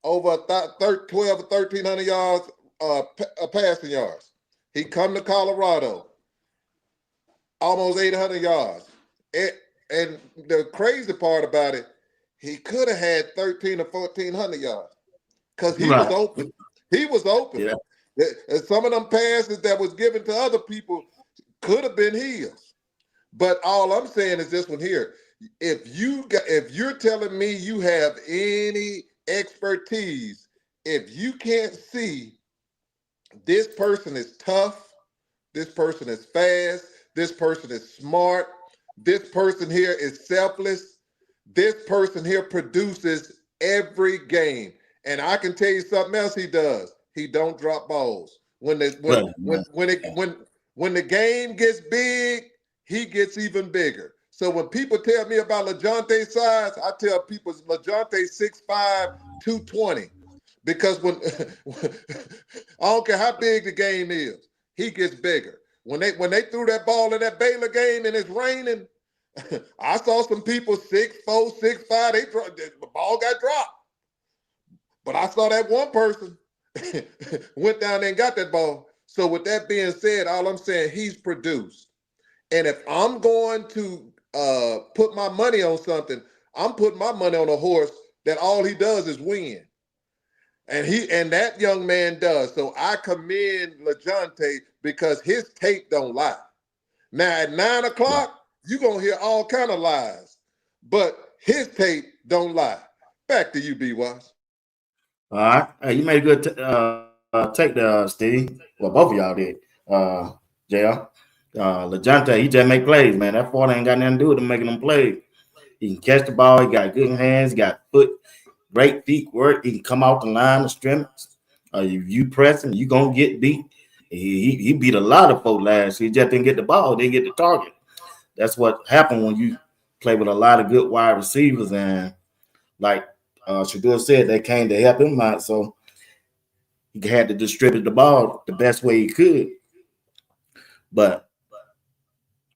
over 12 or 1,300 yards passing yards. He come to Colorado. almost 800 yards. And the crazy part about it, he could have had 13 or 1400 yards because he was
Right.
open. He was open.
Yeah.
And some of them passes that was given to other people could have been his. But all I'm saying is this one here. If you're telling me you have any expertise, if you can't see this person is tough, this person is fast, this person is smart, this person here is selfless, this person here produces every game. And I can tell you something else he does. He don't drop balls. When the game gets big, he gets even bigger. So when people tell me about LeJounte's size, I tell people LeJounte's 6'5", 220. Because when I don't care how big the game is, he gets bigger. When they threw that ball in that Baylor game and it's raining, I saw some people 6'4", 6'5", the ball got dropped. But I saw that one person went down there and got that ball. So with that being said, all I'm saying, he's produced. And if I'm going to put my money on something, I'm putting my money on a horse that all he does is win. And that young man does. So I commend LeJounte because his tape don't lie. Now at 9 o'clock, you're gonna hear all kind of lies, but his tape don't lie. Back to you, B-Wise.
All right. Hey, you made a good take there, Steve. Well, both of y'all did. JR. LeJounte, he just make plays, man. That 40 ain't got nothing to do with him making them plays. He can catch the ball. He got good hands. He got foot, great feet work. He can come out the line of scrimmage. If you press him, you going to get beat. He beat a lot of folks last year. He just didn't get the ball. Didn't get the target. That's what happened when you play with a lot of good wide receivers. And like Shadeur said, they came to help him out. So he had to distribute the ball the best way he could. But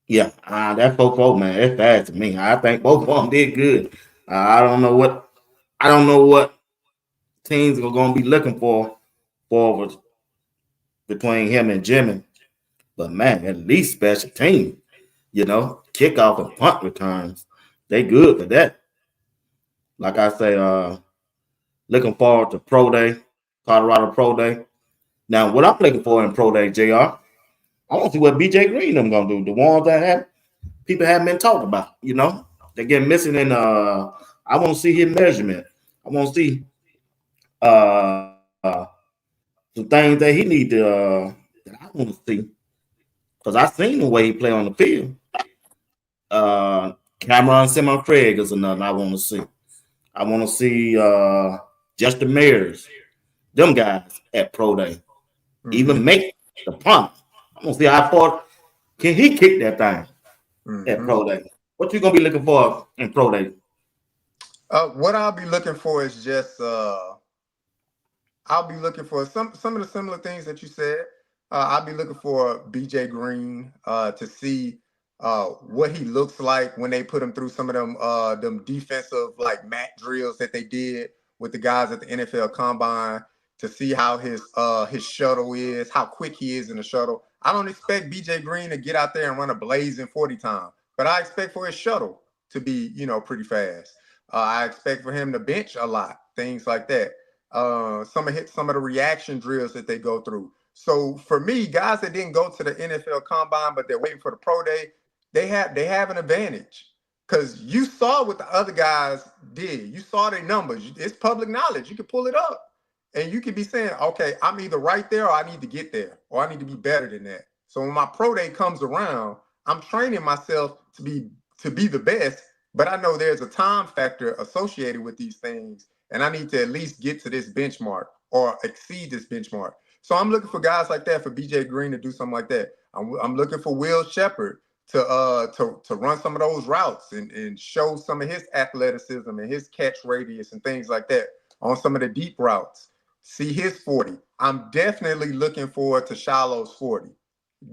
yeah, that 4-4, man, it's fast to me. I think both of them did good. I don't know what teams are going to be looking for forward between him and Jimmy. But man, at least special team, kickoff and punt returns, they good for that. Like I say, looking forward to Pro Day, Colorado Pro Day. Now, what I'm looking for in Pro Day, JR, I want to see what BJ Green them gonna do. The ones that people haven't been talking about, they get missing in. I want to see his measurement. I want to see some things that he need to that I want to see because I seen the way he play on the field. Cameron Simon Craig is another I want to see. I want to see Justin Mears, them guys at Pro Day, even make the punt. I want to see how far can he kick that thing at Pro Day. What you gonna be looking for in Pro Day?
What I'll be looking for is just I'll be looking for some of the similar things that you said. I'll be looking for BJ Green to see what he looks like when they put him through some of them defensive like mat drills that they did with the guys at the NFL Combine, to see how his shuttle is, how quick he is in the shuttle. I don't expect BJ Green to get out there and run a blazing 40 time, but I expect for his shuttle to be, pretty fast. I expect for him to bench a lot, things like that. Some of the reaction drills that they go through. So for me, guys that didn't go to the NFL Combine, but they're waiting for the Pro Day, they have an advantage because you saw what the other guys did. You saw their numbers. It's public knowledge. You can pull it up, and you could be saying, okay, I'm either right there or I need to get there, or I need to be better than that. So when my Pro Day comes around, I'm training myself to be the best, but I know there's a time factor associated with these things, and I need to at least get to this benchmark or exceed this benchmark. So I'm looking for guys like that, for BJ Green to do something like that. I'm looking for Will Shepherd to run some of those routes and show some of his athleticism and his catch radius and things like that on some of the deep routes. See his 40. I'm definitely looking forward to Shiloh's 40.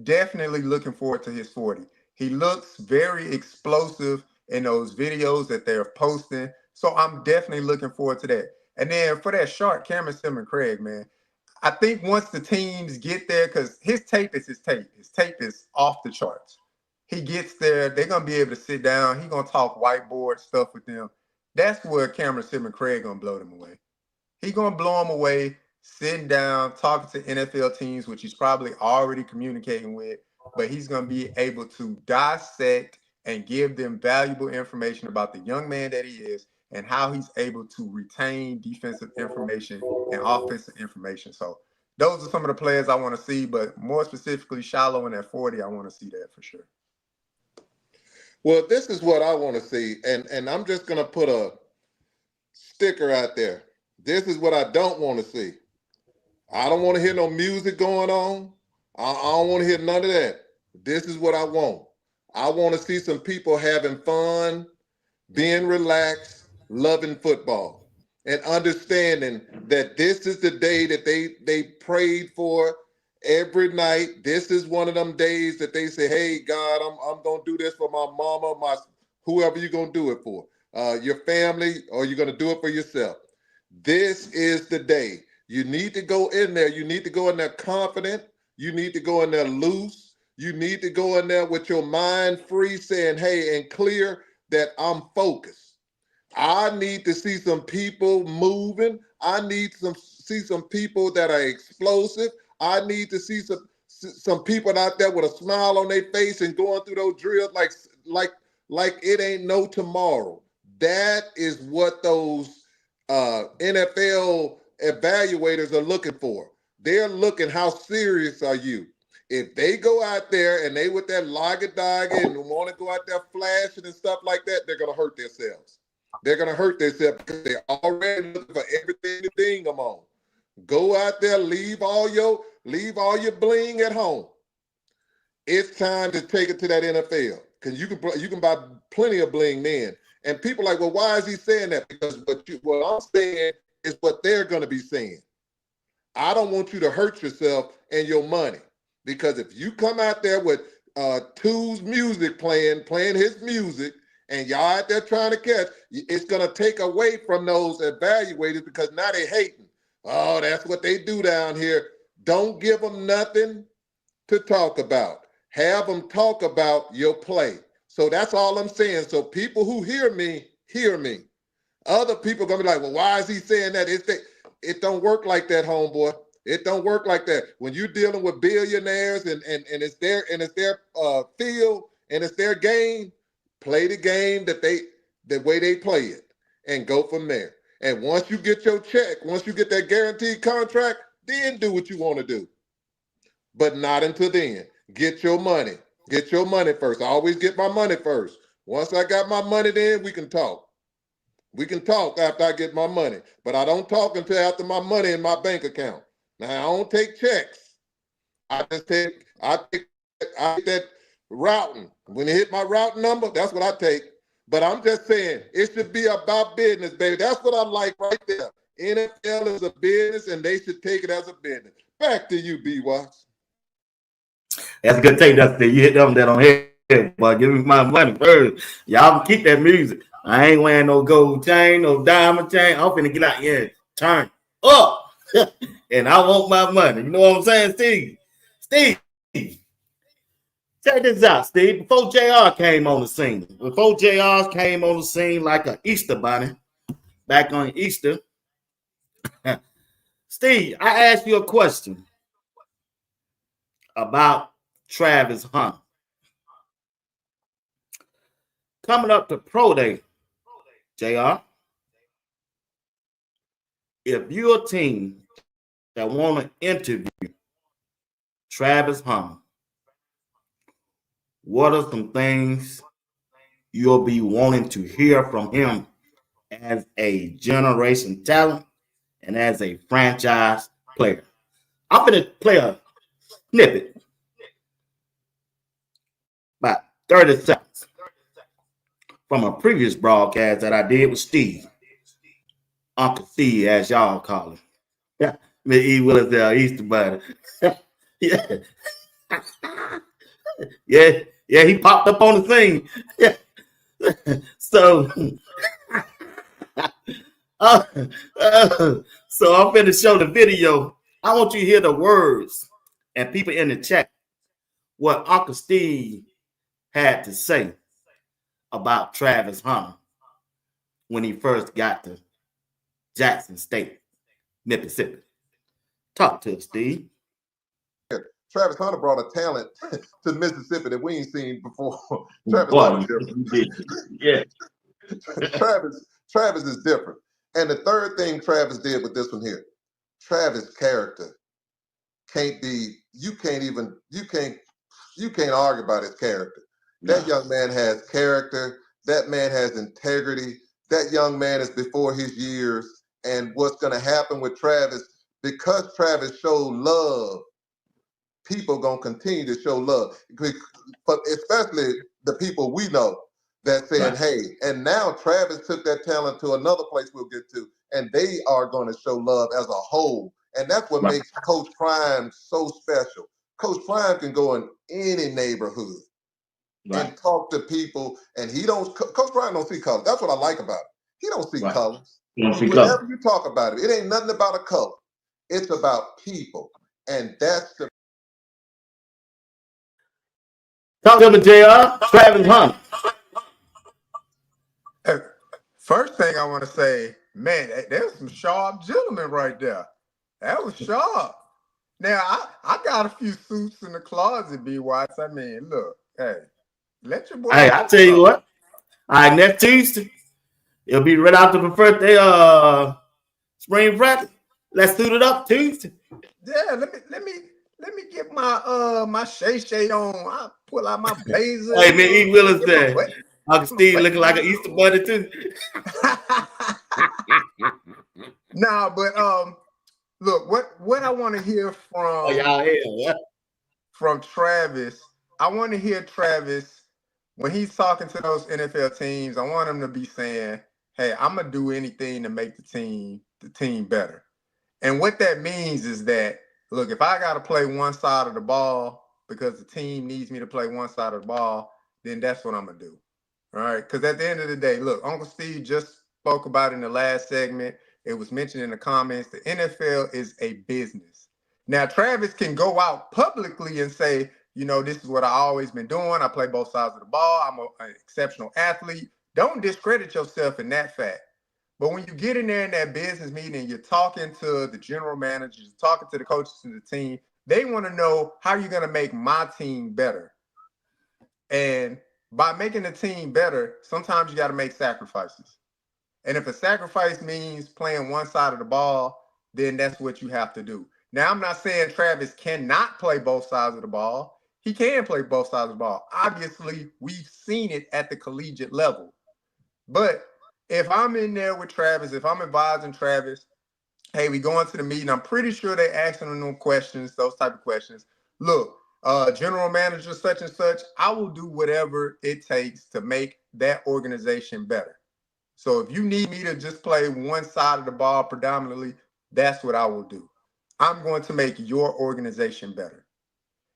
Definitely looking forward to his 40. He looks very explosive in those videos that they're posting. So I'm definitely looking forward to that. And then for that shark, Cameron Simon Craig, man, I think once the teams get there, because his tape is his tape. His tape is off the charts. he gets there, they're gonna be able to sit down. He's gonna talk whiteboard stuff with them. That's where Cameron Simmons Craig gonna blow them away. He's gonna blow them away, sitting down, talking to NFL teams, which he's probably already communicating with, but he's gonna be able to dissect and give them valuable information about the young man that he is and how he's able to retain defensive information and offensive information. So those are some of the players I want to see, but more specifically, Shiloh in at 40, I want to see that for sure.
Well, this is what I want to see, and I'm just going to put a sticker out there. This is what I don't want to see. I don't want to hear no music going on. I don't want to hear none of that. This is what I want. I want to see some people having fun, being relaxed, loving football, and understanding that this is the day that they prayed for every night. This is one of them days that they say, hey, God, I'm going to do this for my mama, my whoever you're going to do it for, your family, or you're going to do it for yourself. This is the day. You need to go in there. You need to go in there confident. You need to go in there loose. You need to go in there with your mind free, saying, hey, and clear that I'm focused. I need to see some people moving. I need to see some people that are explosive. I need to see some people out there with a smile on their face and going through those drills like it ain't no tomorrow. That is what those NFL evaluators are looking for. They're looking, how serious are you? If they go out there and they with that logger-dogger and want to go out there flashing and stuff like that, they're going to hurt themselves. They're going to hurt themselves because they're already looking for everything to ding them on. Go out there, leave all your bling at home. It's time to take it to that NFL, because you can buy plenty of bling then. And people are like, well, why is he saying that? Because what I'm saying is what they're going to be saying. I don't want you to hurt yourself and your money, because if you come out there with Two's music playing his music, and y'all out there trying to catch, it's going to take away from those evaluators, because now they hating. Oh, that's what they do down here. Don't give them nothing to talk about. Have them talk about your play. So that's all I'm saying. So people who hear me, hear me. Other people are going to be like, well, why is he saying that? It don't work like that, homeboy. It don't work like that. When you're dealing with billionaires and it's their field and it's their game, play the game the way they play it and go from there. And once you get your check, once you get that guaranteed contract, then do what you want to do. But not until then. Get your money. Get your money first. I always get my money first. Once I got my money, then we can talk. We can talk after I get my money. But I don't talk until after my money in my bank account. Now, I don't take checks. I take that routing. When it hit my routing number, that's what I take. But I'm just saying, it should be about business, baby. That's what I like right there. NFL is a business, and they should take it as a business. Back to you, B-Watts.
That's a good take. That's you hit them that on head, but give me my money first. Y'all keep that music. I ain't wearing no gold chain, no diamond chain. I'm finna get out here, turn up, and I want my money. You know what I'm saying, Steve? Steve, check this out, Steve. Before JR came on the scene, like an Easter bunny, back on Easter, Steve, I asked you a question about Travis Hunter. Coming up to Pro Day, JR, if you're a team that want to interview Travis Hunter, what are some things you'll be wanting to hear from him as a generation talent and as a franchise player? I'm going to play a snippet, about 30 seconds, from a previous broadcast that I did with Steve, Uncle Steve, as y'all call him. Yeah, E. Willis there, Easter Bunny. Yeah. Yeah, he popped up on the scene. Yeah. So I'm going to show the video. I want you to hear the words and people in the chat what Uncle Steve had to say about Travis Hunter when he first got to Jackson State, Mississippi. Talk to us, Steve.
Travis Hunter brought a talent to Mississippi that we ain't seen before. Travis Hunter different.
Yeah.
Travis is different. And the third thing Travis did with this one here, Travis' character you can't argue about his character. That young man has character. That man has integrity. That young man is before his years. And what's going to happen with Travis, because Travis showed love, people going to continue to show love. But especially the people we know that saying, hey, and now Travis took that talent to another place we'll get to, and they are going to show love as a whole. And that's what makes Coach Prime so special. Coach Prime can go in any neighborhood and talk to people, and Coach Prime don't see colors. That's what I like about it. He don't see colors. Whenever you talk about it, it ain't nothing about a color. It's about people. And that's the
Talk to me, JR. Travis Hunter.
First thing I want to say, man, there's some sharp gentlemen right there. That was sharp. Now, I got a few suits in the closet, B. Watts. I mean, look, hey, let your boy.
Hey, I tell you what. All right, next Tuesday, it'll be right after the first day spring practice. Let's suit it up Tuesday.
Yeah, let me get my my Shay on. I pull out my blazer.
Hey man, E. Willis there. Uncle Steve looking like an Easter bunny too.
Nah, but look, what I want to hear from Travis, I want to hear Travis when he's talking to those NFL teams. I want him to be saying, "Hey, I'm gonna do anything to make the team better." And what that means is that, look, if I got to play one side of the ball because the team needs me to play one side of the ball, then that's what I'm gonna do. All right, because at the end of the day, look, Uncle Steve just spoke about it in the last segment. It was mentioned in the comments. The NFL is a business. Now, Travis can go out publicly and say, you know, this is what I've always been doing. I play both sides of the ball. I'm an exceptional athlete. Don't discredit yourself in that fact. But when you get in there in that business meeting, you're talking to the general managers, you're talking to the coaches and the team, they want to know how you're going to make my team better. And by making the team better, sometimes you got to make sacrifices. And if a sacrifice means playing one side of the ball, then that's what you have to do. Now, I'm not saying Travis cannot play both sides of the ball. He can play both sides of the ball. Obviously, we've seen it at the collegiate level. But if I'm in there with Travis, if I'm advising Travis, hey, we going to the meeting, I'm pretty sure they're asking them questions, those type of questions. Look, general manager such and such, I will do whatever it takes to make that organization better. So if you need me to just play one side of the ball predominantly, that's what I will do. I'm going to make your organization better.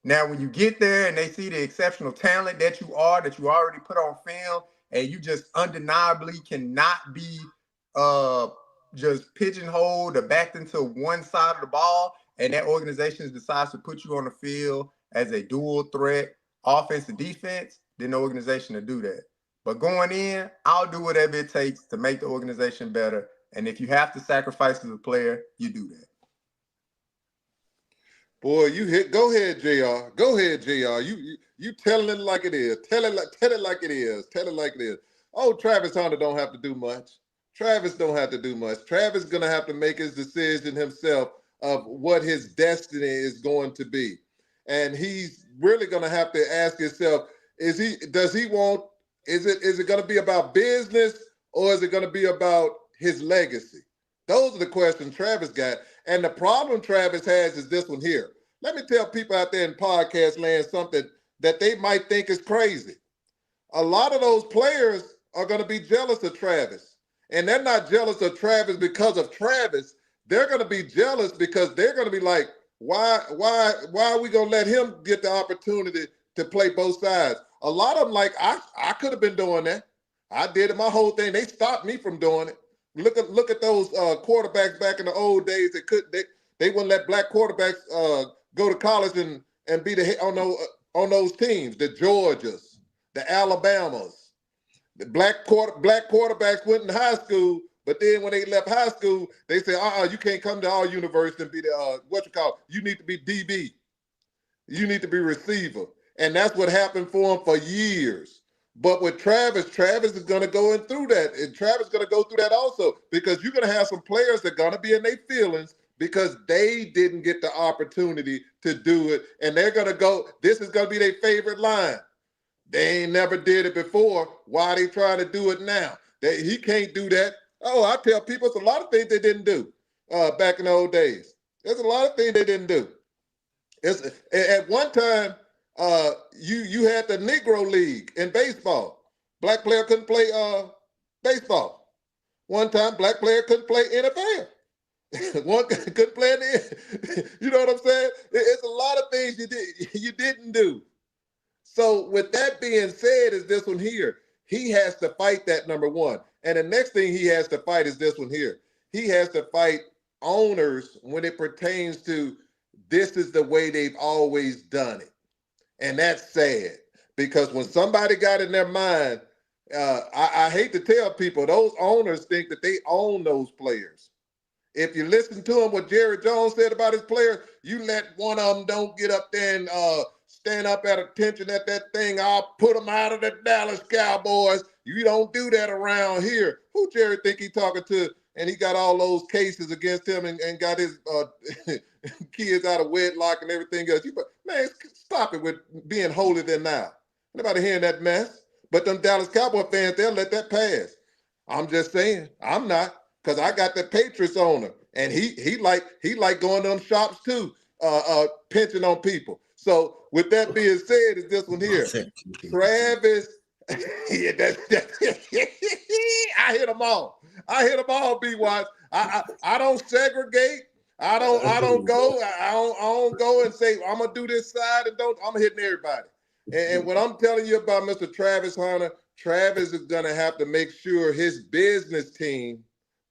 Now, when you get there and they see the exceptional talent that you already put on film, and you just undeniably cannot be just pigeonholed or backed into one side of the ball, and that organization decides to put you on the field as a dual threat, offense and defense, then the organization will do that. But going in, I'll do whatever it takes to make the organization better. And if you have to sacrifice as a player, you do that.
Boy, go ahead, JR. Go ahead, JR. You telling it like it is. Tell it like it is. Tell it like it is. Oh, Travis Hunter don't have to do much. Travis don't have to do much. Travis is going to have to make his decision himself of what his destiny is going to be. And he's really going to have to ask himself, is it going to be about business, or is it going to be about his legacy? Those are the questions Travis got. And the problem Travis has is this one here. Let me tell people out there in podcast land something that they might think is crazy. A lot of those players are going to be jealous of Travis. And they're not jealous of Travis because of Travis. They're going to be jealous because they're going to be like, why are we going to let him get the opportunity to play both sides? A lot of them like, I could have been doing that. I did it my whole thing. They stopped me from doing it. Look at those quarterbacks back in the old days. They wouldn't let black quarterbacks go to college and be on those teams. The Georgias, the Alabamas. The black quarterbacks went in high school, but then when they left high school, they said, you can't come to our university and be the, you need to be DB. You need to be receiver. And that's what happened for him for years. But with Travis is going to go through that. And Travis is going to go through that also, because you're going to have some players that are going to be in their feelings because they didn't get the opportunity to do it. And they're going to go, this is going to be their favorite line. They ain't never did it before. Why are they trying to do it now? He can't do that. Oh, I tell people it's a lot of things they didn't do back in the old days. There's a lot of things they didn't do. At one time, you had the Negro League in baseball. Black player couldn't play baseball. One time, black player couldn't play NFL. One couldn't play in the, you know what I'm saying? It's a lot of things you didn't do. So with that being said, is this one here. He has to fight that, number one. And the next thing he has to fight is this one here. He has to fight owners when it pertains to this is the way they've always done it. And that's sad, because when somebody got in their mind, I hate to tell people, those owners think that they own those players. If you listen to him, what Jerry Jones said about his players, you let one of them don't get up there and stand up at attention at that thing, I'll put them out of the Dallas Cowboys. You don't do that around here. Who Jerry think he talking to? And he got all those cases against him and got his kids out of wedlock and everything else. Man, stop it with being holier than thou. Nobody hearing that mess. But them Dallas Cowboy fans, they'll let that pass. I'm just saying, I'm not, because I got the Patriots owner, and he like going to them shops too, pinching on people. So with that being said, is this one here. Travis, yeah, I hit them all. B-Watch. I don't segregate. I don't go and say I'm gonna do this side and I'm hitting everybody. And what I'm telling you about Mr. Travis Hunter, Travis is gonna have to make sure his business team,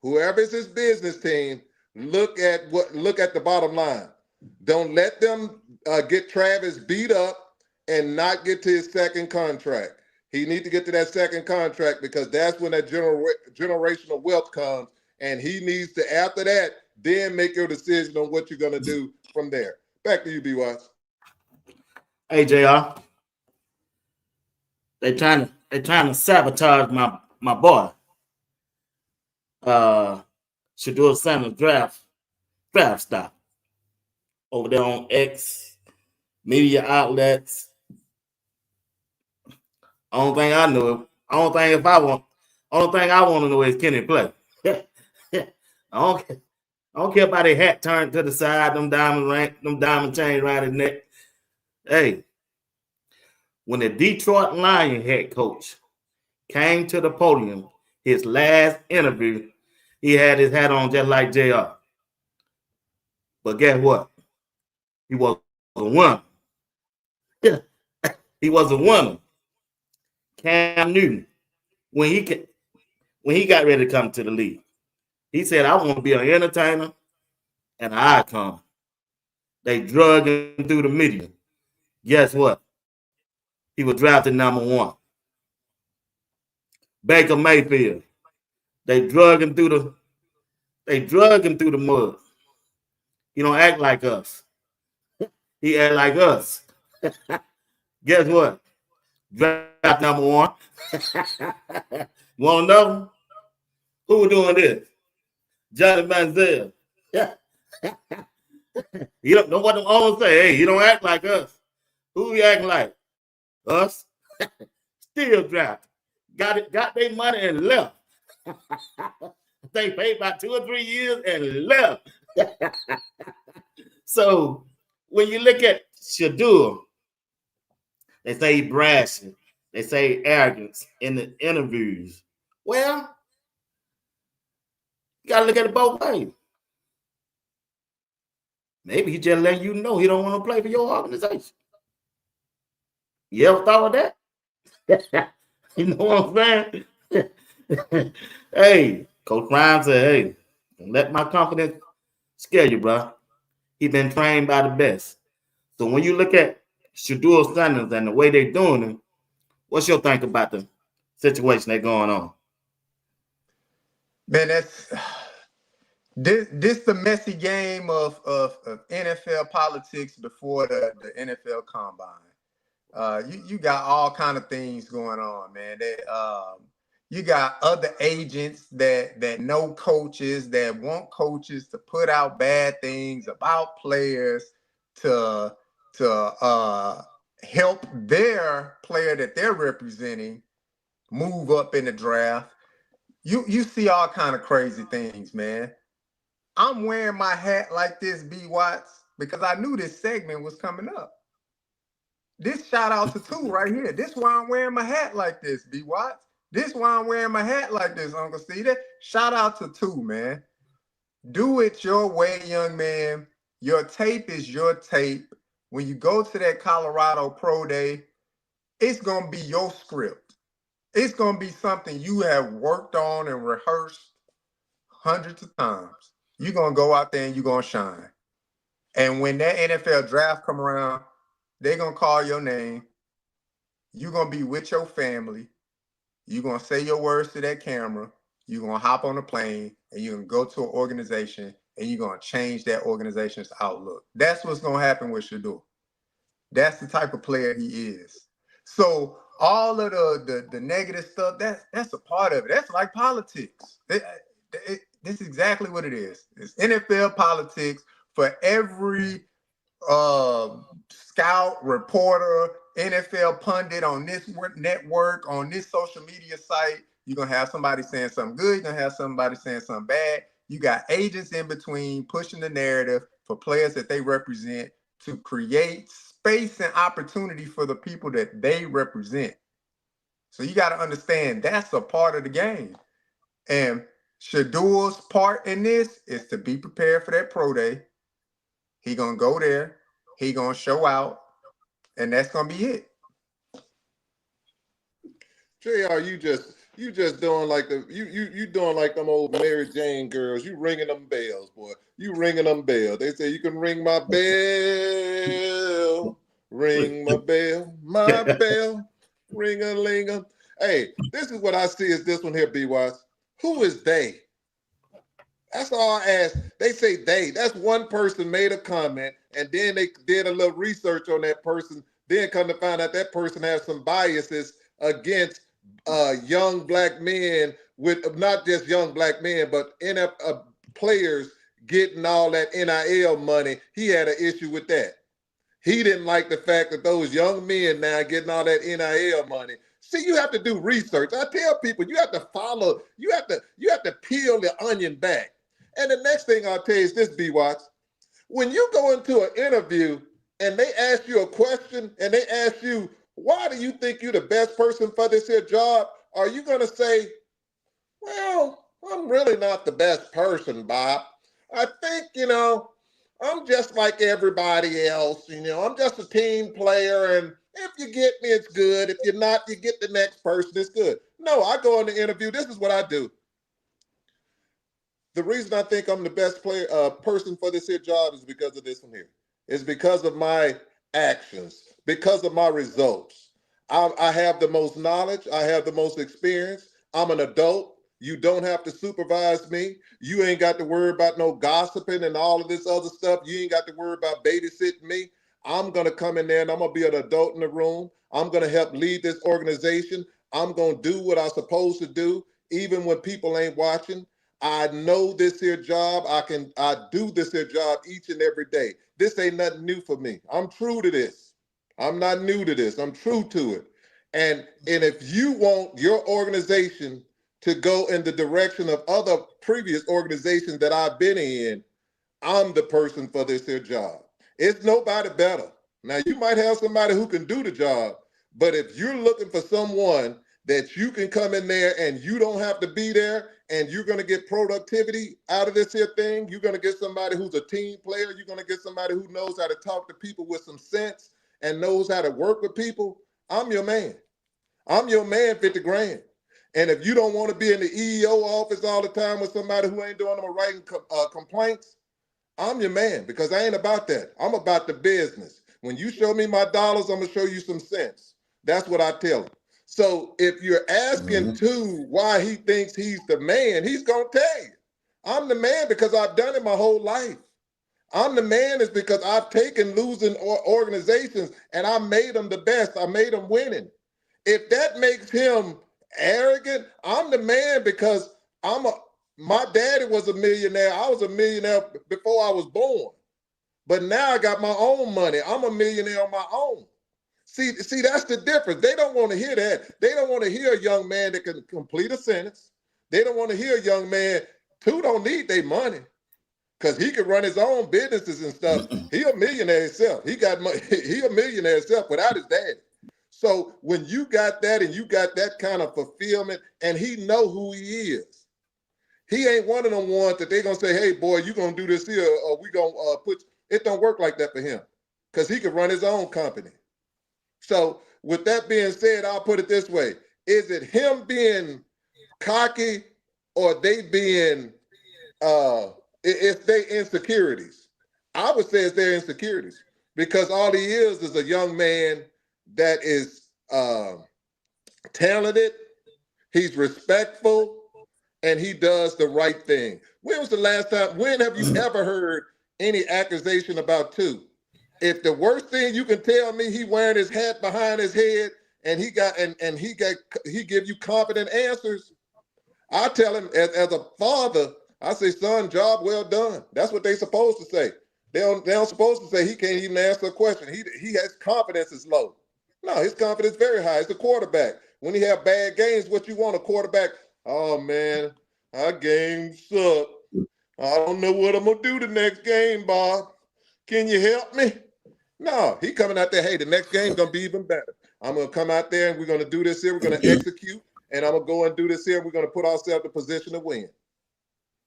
whoever's his business team, look at the bottom line. Don't let them get Travis beat up and not get to his second contract. He needs to get to that second contract, because that's when that generational wealth comes, and he needs to, after that, then make your decision on what you're going to do from there. Back to you, B-Watch.
Hey, JR. They trying to sabotage my boy. Shadeur Sanders draft stop over there on X, media outlets. Only thing I want to know is, can he play? I don't care about his hat turned to the side, them diamond chains around his neck. Hey, when the Detroit Lions head coach came to the podium, his last interview, he had his hat on just like JR. But guess what? He was a winner. He was a winner. Cam Newton, when he got ready to come to the league, he said, I want to be an entertainer and an icon. They drug him through the media. Guess what? He was drafted number 1. Baker Mayfield, they drug him through the mud. He don't act like us. He act like us. Guess what? Draft number 1. You want to know who doing this? Johnny Manziel. Yeah. You don't know what the owners say. Hey, you don't act like us. Who you acting like? Us. Still draft. Got their money and left. They paid about 2 or 3 years and left. So when you look at Shadeur, they say he brashing. They say arrogance in the interviews. Well, you gotta look at it both ways. Maybe he just letting you know he don't want to play for your organization. You ever thought of that? You know what I'm saying? Hey, Coach Ryan said, hey, don't let my confidence scare you, bro. He been trained by the best. So when you look at Shadeur Sanders and the way they're doing him, What's your think about the situation that's going on?
Man, this the messy game of NFL politics before the NFL Combine. You got all kind of things going on, man. You got other agents that know coaches, that want coaches to put out bad things about players to help their player that they're representing move up in the draft. You see all kind of crazy things, man. I'm wearing my hat like this, B. Watts, because I knew this segment was coming up. This shout out to two right here. This why I'm wearing my hat like this, B. Watts. This why I'm wearing my hat like this, Uncle Steve. Shout out to two, man. Do it your way, young man. Your tape is your tape. When you go to that Colorado Pro Day, it's going to be your script. It's going to be something you have worked on and rehearsed hundreds of times. You're going to go out there and you're going to shine. And when that NFL draft come around, they're going to call your name. You're going to be with your family. You're going to say your words to that camera. You're going to hop on a plane and you're going to go to an organization and you're going to change that organization's outlook. That's what's going to happen with Shadeur. That's the type of player he is. So all of the negative stuff, that's a part of it. That's like politics. This is exactly what it is. It's NFL politics for every scout, reporter, NFL pundit on this network, on this social media site. You're going to have somebody saying something good. You're going to have somebody saying something bad. You got agents in between pushing the narrative for players that they represent to create space and opportunity for the people that they represent. So you got to understand that's a part of the game. And Shadeur's part in this is to be prepared for that pro day. He going to go there. He going to show out. And that's going to be it.
JR, you just doing like you doing like them old Mary Jane girls. You ringing them bells, boy. You ringing them bells. They say you can ring my bell, ring my bell, ring-a-ling-a. Hey, this is what I see is this one here, B-Wise. Who is they? That's all I ask. They say they. That's one person made a comment, and then they did a little research on that person, then come to find out that person has some biases against young black men, with not just young black men, but players getting all that NIL money. He had an issue with that. He didn't like the fact that those young men now getting all that NIL money. See, you have to do research. I tell people you have to follow, you have to peel the onion back. And the next thing I'll tell you is this, B-Watts. When you go into an interview and they ask you a question and they ask you, why do you think you're the best person for this here job? Are you going to say, well, I'm really not the best person, Bob. I think, I'm just like everybody else. I'm just a team player. And if you get me, it's good. If you're not, you get the next person. It's good. No, I go in the interview. This is what I do. The reason I think I'm the best person for this here job is because of this one here. It's because of my actions, because of my results. I have the most knowledge. I have the most experience. I'm an adult. You don't have to supervise me. You ain't got to worry about no gossiping and all of this other stuff. You ain't got to worry about babysitting me. I'm going to come in there and I'm going to be an adult in the room. I'm going to help lead this organization. I'm going to do what I'm supposed to do, even when people ain't watching. I know this here job. I do this here job each and every day. This ain't nothing new for me. I'm true to this. I'm not new to this. I'm true to it. And if you want your organization to go in the direction of other previous organizations that I've been in, I'm the person for this here job. It's nobody better. Now, you might have somebody who can do the job, but if you're looking for someone that you can come in there and you don't have to be there and you're going to get productivity out of this here thing, you're going to get somebody who's a team player, you're going to get somebody who knows how to talk to people with some sense and knows how to work with people, I'm your man. I'm your man, 50 grand. And if you don't want to be in the EEO office all the time with somebody who ain't doing them or writing complaints, I'm your man, because I ain't about that. I'm about the business. When you show me my dollars, I'm going to show you some sense. That's what I tell them. So if you're asking Two why he thinks he's the man, he's gonna tell you, I'm the man because I've done it my whole life. I'm the man is because I've taken losing organizations and I made them the best. I made them winning. If that makes him arrogant, I'm the man because my daddy was a millionaire. I was a millionaire before I was born. But now I got my own money. I'm a millionaire on my own. See, that's the difference. They don't want to hear that. They don't want to hear a young man that can complete a sentence. They don't want to hear a young man. Two don't need their money because he can run his own businesses and stuff. He a millionaire himself. He got money. He a millionaire himself without his daddy. So when you got that and you got that kind of fulfillment, and he know who he is, he ain't one of them ones that they gonna say, "Hey, boy, you gonna do this here, or we gonna put." It don't work like that for him because he can run his own company. So with that being said, I'll put it this way: is it him being cocky, or they being if they insecurities? I would say it's their insecurities because all he is a young man that is talented, he's respectful, and he does the right thing. When was the last time? When have you ever heard any accusation about Two? If the worst thing you can tell me, he wearing his hat behind his head and he give you confident answers, I tell him as a father, I say, son, job well done. That's what they supposed to say. They don't supposed to say he can't even answer a question. He has confidence is low. No, his confidence is very high. It's a quarterback. When he have bad games, what you want a quarterback? Oh man, our game suck. I don't know what I'm gonna do the next game, Bob. Can you help me? No, he coming out there, hey, the next game's gonna be even better. I'm gonna come out there and we're gonna do this here, we're gonna execute, and I'm gonna go and do this here, we're gonna put ourselves in a position to win.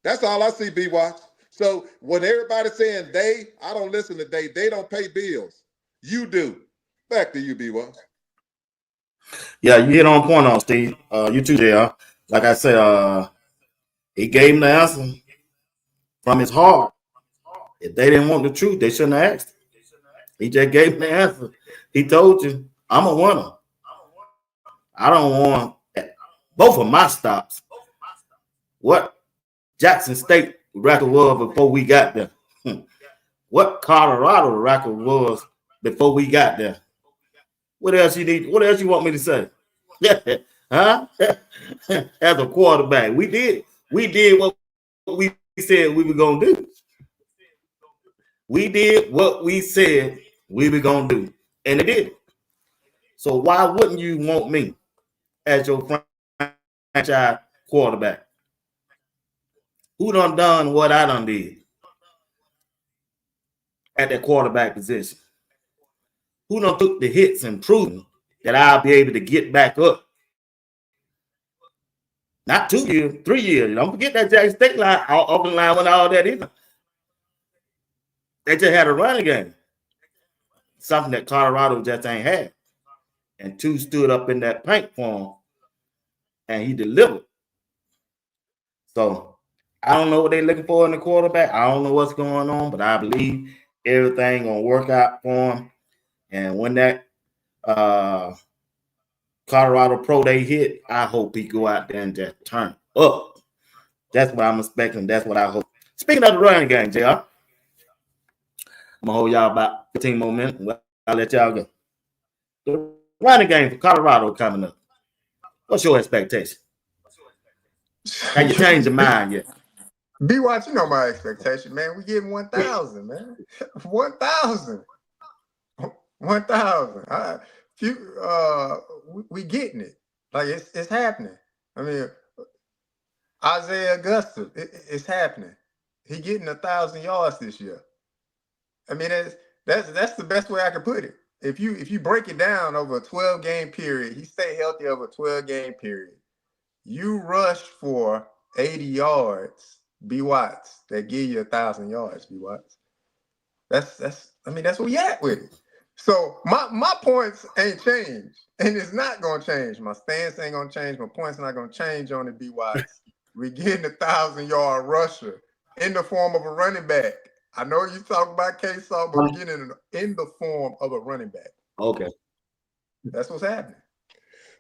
That's all I see, B-Watch. So when everybody's saying I don't listen to they don't pay bills. You do. Back to you, B-Watch.
Yeah, you hit on point on Steve. You too, JR. Like I said, he gave him the answer from his heart. If they didn't want the truth, they shouldn't have asked. He just gave him the answer. He told you, I'm a winner. I don't want both of my stops. What Jackson State record was before we got there. What Colorado record was before we got there. What else you need? What else you want me to say? Huh? As a quarterback, we did what we said we were gonna do. We did what we said we were gonna do, and it did. So why wouldn't you want me as your franchise quarterback? Who done what I done did at that quarterback position? Who done took the hits and proven that I'll be able to get back up? Not 2 years, 3 years. Don't forget that Jackson State line, offensive line went all that either. They just had a running game. Something that Colorado just ain't had. And Two stood up in that paint for him, and he delivered. So I don't know what they're looking for in the quarterback. I don't know what's going on, but I believe everything gonna work out for him. And when that Colorado Pro Day hit, I hope he go out there and just turn up. That's what I'm expecting. That's what I hope. Speaking of the running game, JR, I'm gonna hold y'all about 15 more minutes. I'll let y'all go. The running game for Colorado coming up. What's your expectation? Have you changed your mind yet?
B-Watch, you know my expectation, man. We getting 1,000, man. 1,000. 1,000. We getting it. Like it's happening. I mean, Isaiah Augusta, it's happening. He getting 1,000 yards this year. I mean, that's the best way I can put it. If you break it down over a 12-game period, he stay healthy over a 12-game period. You rush for 80 yards, B-Watts, that give you 1,000 yards, B-Watts. That's where we at with it. So my points ain't changed, and it's not gonna change. My stance ain't gonna change. My points not gonna change on it, B-Watts. We getting 1,000-yard rusher in the form of a running back. I know you talk about K-Saw, but we're getting it in the form of a running back.
Okay.
That's what's happening.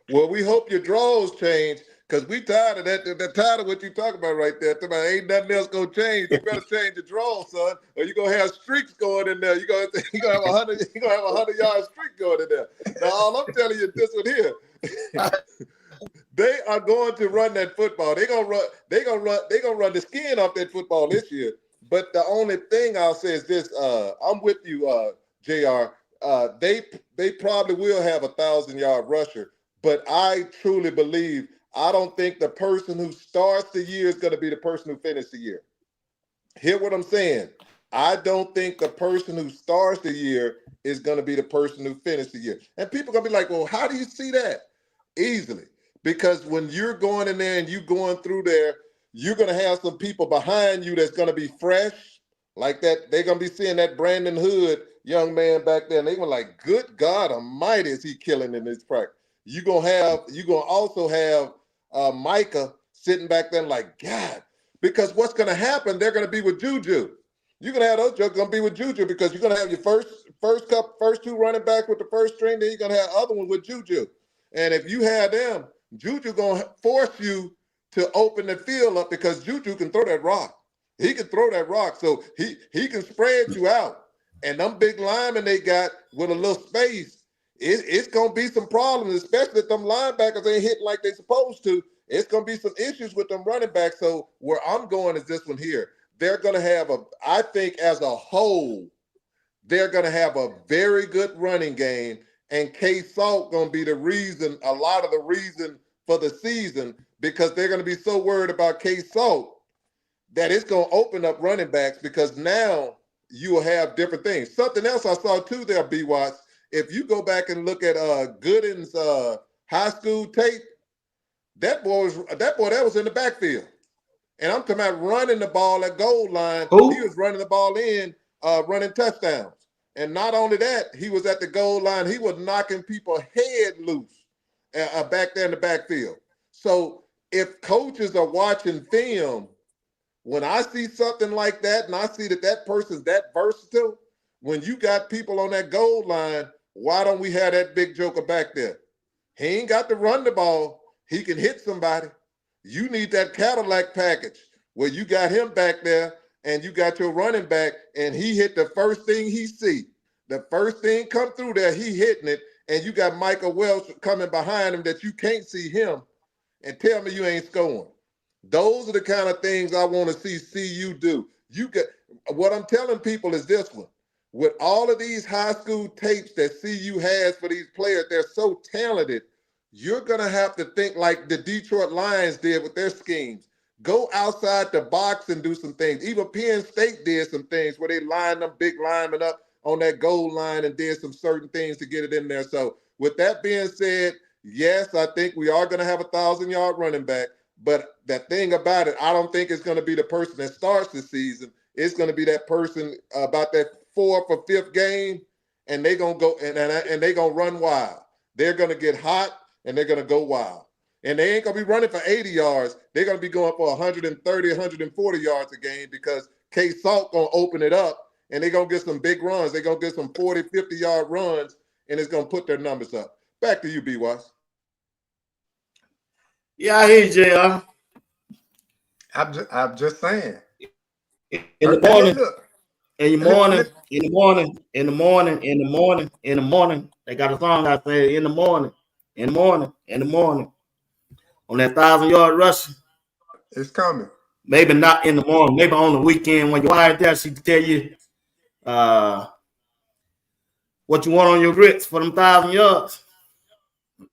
Well, we hope your draws change because we tired of that. They're tired of what you talking about right there. About ain't nothing else gonna change. You better change the draws, son, or you gonna have streaks going in there. You gonna have 100. You gonna have 100-yard streak going in there. Now, all I'm telling you is this one here. They are going to run that football. They're gonna run the skin off that football this year. But the only thing I'll say is this: I'm with you, JR. They probably will have a 1,000-yard rusher. But I truly believe, I don't think the person who starts the year is going to be the person who finishes the year. Hear what I'm saying? I don't think the person who starts the year is going to be the person who finishes the year. And people are going to be like, well, how do you see that? Easily. Because when you're going in there and you're going through there, you're going to have some people behind you that's going to be fresh. Like that, they're going to be seeing that Brandon Hood young man back there. And they were like, good God Almighty, is he killing in this practice? You're gonna also have Micah sitting back there like, God, because what's gonna happen, they're gonna be with Juju. You're gonna have those jokes gonna be with Juju because you're gonna have your first two running back with the first string, then you're gonna have other one with Juju. And if you have them, Juju gonna force you to open the field up because Juju can throw that rock. He can throw that rock, so he can spread you out. And them big linemen they got with a little space. It's going to be some problems, especially if them linebackers ain't hitting like they supposed to. It's going to be some issues with them running backs. So where I'm going is this one here. They're going to have I think as a whole, they're going to have a very good running game. And K-Salt going to be a lot of the reason for the season because they're going to be so worried about K-Salt that it's going to open up running backs because now you will have different things. Something else I saw too there, B-Watts. If you go back and look at Gooden's high school tape, that boy that was in the backfield. And I'm talking about running the ball at goal line.
Who?
He was running the ball in, running touchdowns. And not only that, he was at the goal line. He was knocking people head loose back there in the backfield. So if coaches are watching film, when I see something like that and I see that person's that versatile, when you got people on that goal line, why don't we have that big joker back there? He ain't got to run the ball. He can hit somebody. You need that Cadillac package where you got him back there and you got your running back and he hit the first thing he see. The first thing come through there, he hitting it, and you got Michael Welch coming behind him that you can't see him and tell me you ain't scoring. Those are the kind of things I want to see CU do. What I'm telling people is this one. With all of these high school tapes that CU has for these players, they're so talented, you're going to have to think like the Detroit Lions did with their schemes. Go outside the box and do some things. Even Penn State did some things where they lined them big linemen up on that goal line and did some certain things to get it in there. So with that being said, yes, I think we are going to have a 1,000-yard running back. But that thing about it, I don't think it's going to be the person that starts the season. It's going to be that person about that 4th or 5th game, and they're going to go and they're going to run wild. They're going to get hot, and they're going to go wild. And they ain't going to be running for 80 yards. They're going to be going for 130, 140 yards a game because K-Salt going to open it up, and they're going to get some big runs. They're going to get some 40, 50-yard runs, and it's going to put their numbers up. Back to you, B-Watts.
Yeah, I hear you, JR.
I'm just saying.
In the morning, they got a song I say in the morning. On that 1,000-yard rush.
It's coming.
Maybe not in the morning, maybe on the weekend when your wife there, she tell you what you want on your grits for them 1,000 yards.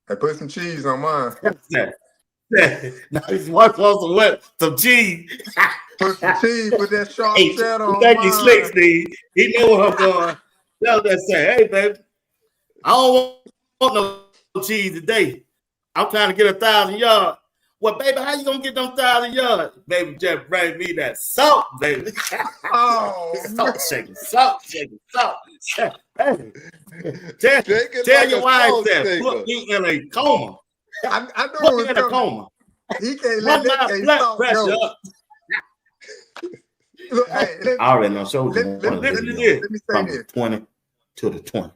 I put some cheese on mine.
Now he's supposed to some cheese.
Put some cheese, put that sharp cheddar on
mine.
He
slick, Steve. He know what I'm doing. Tell that say, hey, baby, I don't want no cheese today. I'm trying to get 1,000 yards. Well, baby, how you gonna get them 1,000 yards? Baby, just bring me that salt, baby.
Oh,
salt shaking. Hey. Tell your wife that put me in a coma.
I know
put me in a coma.
He can't let that K-Salt go. Look, hey,
I already know. So
let me say
from
this.
20 to the 20.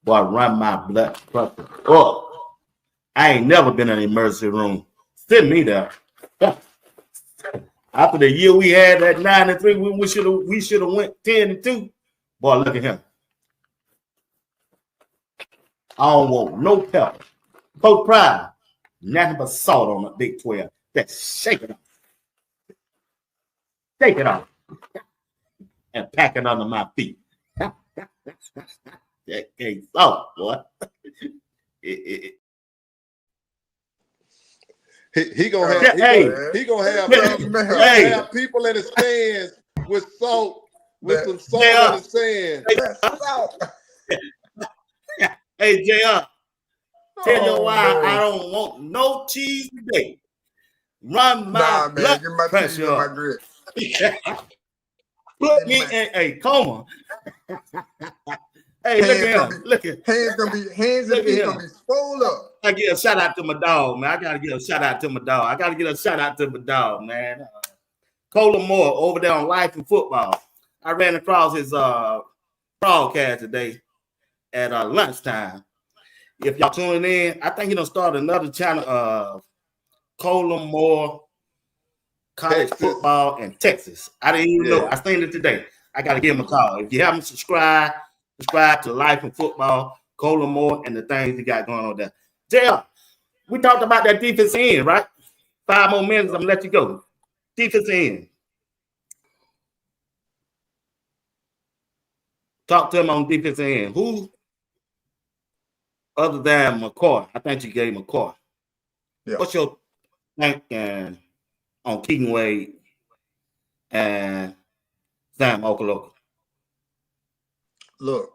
Boy, run my blood pressure up. I ain't never been in an emergency room. Send me there. After the year we had at 9-3, we should have went 10-2. Boy, look at him. I don't want no pepper. Coach Pride, nothing but salt on the Big 12. Let's shake it off. Shake it off. And pack it under my feet. That ain't salt, boy.
He gonna have people in the stands with salt, with some salt in the sand.
Hey, JR, tell you why I don't want no cheese today. Run my blood pressure up. Put me in a coma. Hey, look at him. Look at
hands and feet gonna be swole up.
I give a shout out to my dog, man. I gotta give a shout out to my dog, man. Colin Moore over there on Life and Football. I ran across his broadcast today at lunchtime. If y'all tuning in, I think he done started another channel, Colin Moore College Football in Texas. I didn't even know. I seen it today. I gotta give him a call. If you haven't subscribed to Life and Football, Colin Moore, and the things he got going on there. JR, we talked about that defensive end, right? 5 more minutes, I'm gonna let you go. Defensive end. Talk to him on defensive end. Who other than McCoy? I think you gave McCoy. Yeah. What's your thinking on Keaton Wade and Sam Okaloka?
Look,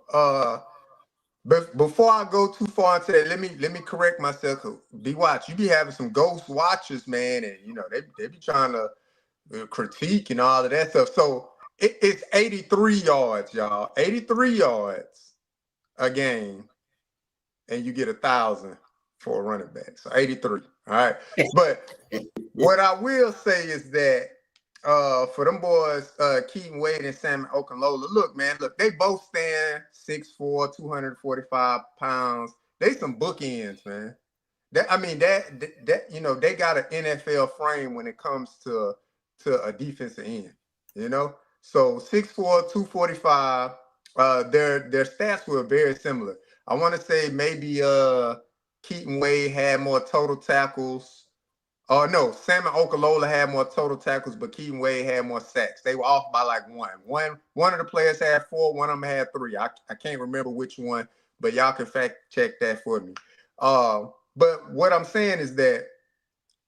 before I go too far into that, let me correct myself. You be having some ghost watchers, man, and they be trying to critique and all of that stuff. So it's 83 yards, y'all. 83 yards a game, and you get 1,000 for a running back. So 83. All right. But what I will say is that for them boys, Keaton Wade and Sam Okunlola, they both stand 6'4", 245 pounds. They some bookends, man. They got an NFL frame when it comes to a defensive end, So 6'4", 245, their stats were very similar. I want to say maybe Keaton Wade had more total tackles. No, Sam Okalola had more total tackles, but Keaton Wade had more sacks. They were off by like one. One of the players had 4, one of them had 3. I can't remember which one, but y'all can fact check that for me. But what I'm saying is that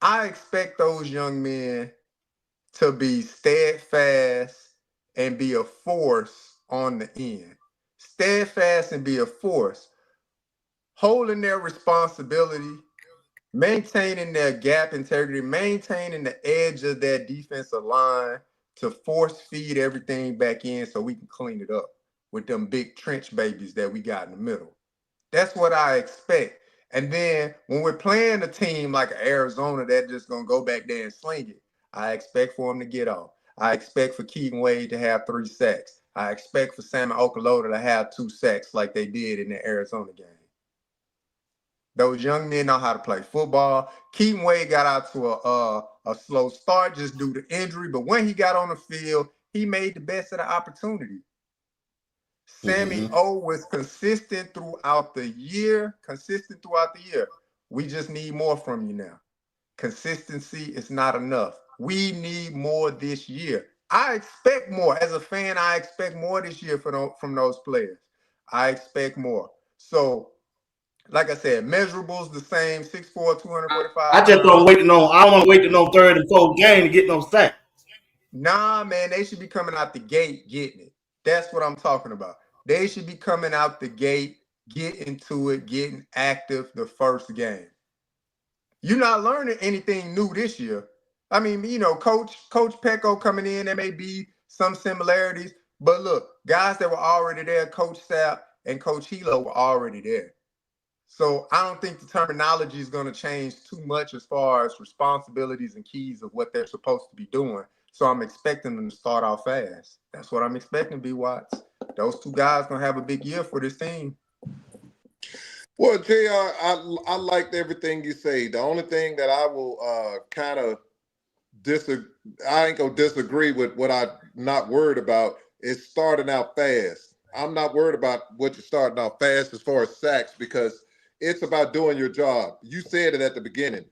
I expect those young men to be steadfast and be a force on the end. Steadfast and be a force. Holding their responsibility, maintaining their gap integrity, maintaining the edge of their defensive line to force feed everything back in so we can clean it up with them big trench babies that we got in the middle. That's what I expect. And then when we're playing a team like Arizona that just going to go back there and sling it, I expect for them to get off. I expect for Keaton Wade to have 3 sacks. I expect for Sam Okalola to have 2 sacks like they did in the Arizona game. Those young men know how to play football. Keaton Wade got out to a slow start just due to injury, but when he got on the field, he made the best of the opportunity. Sammy O was consistent throughout the year. We just need more from you now. Consistency is not enough. We need more this year. I expect more. As a fan, I expect more this year from those players. I expect more. So, like I said, measurables the same, 6'4", 245.
I just don't want to wait to no 3rd and 4th game to get no sack.
Nah, man, they should be coming out the gate getting it. That's what I'm talking about. They should be coming out the gate, getting to it, getting active the first game. You're not learning anything new this year. I mean, Coach Pecco coming in, there may be some similarities, but look, guys that were already there, Coach Sapp and Coach Hilo were already there. So I don't think the terminology is going to change too much as far as responsibilities and keys of what they're supposed to be doing. So I'm expecting them to start off fast. That's what I'm expecting, B. Watts. Those 2 guys going to have a big year for this team.
Well, JR, I liked everything you say. The only thing that I will kind of disagree, I ain't gonna disagree with what I'm not worried about is starting out fast. I'm not worried about what you're starting out fast as far as sacks because it's about doing your job. You said it at the beginning.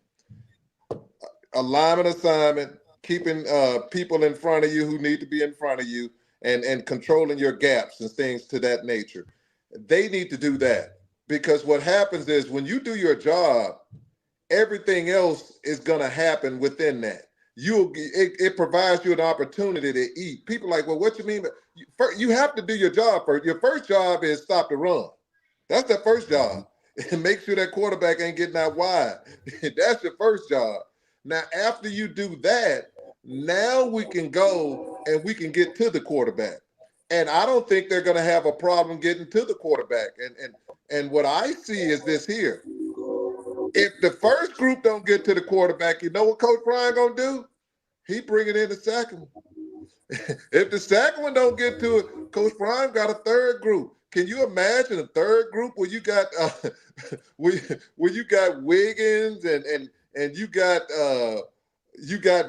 Alignment assignment, keeping people in front of you who need to be in front of you, and controlling your gaps and things to that nature. They need to do that because what happens is when you do your job, everything else is going to happen within that. It provides you an opportunity to eat. People are like, well, what you mean? You have to do your job first. Your first job is stop the run. That's the first job. And make sure that quarterback ain't getting out wide. That's your first job. Now, after you do that, now we can go and we can get to the quarterback. And I don't think they're going to have a problem getting to the quarterback. And what I see is this here. If the first group don't get to the quarterback, you know what Coach Brian going to do? He bringing in the second one. If the second one don't get to it, Coach Brian got a third group. Can you imagine a third group where you got where you got Wiggins and you got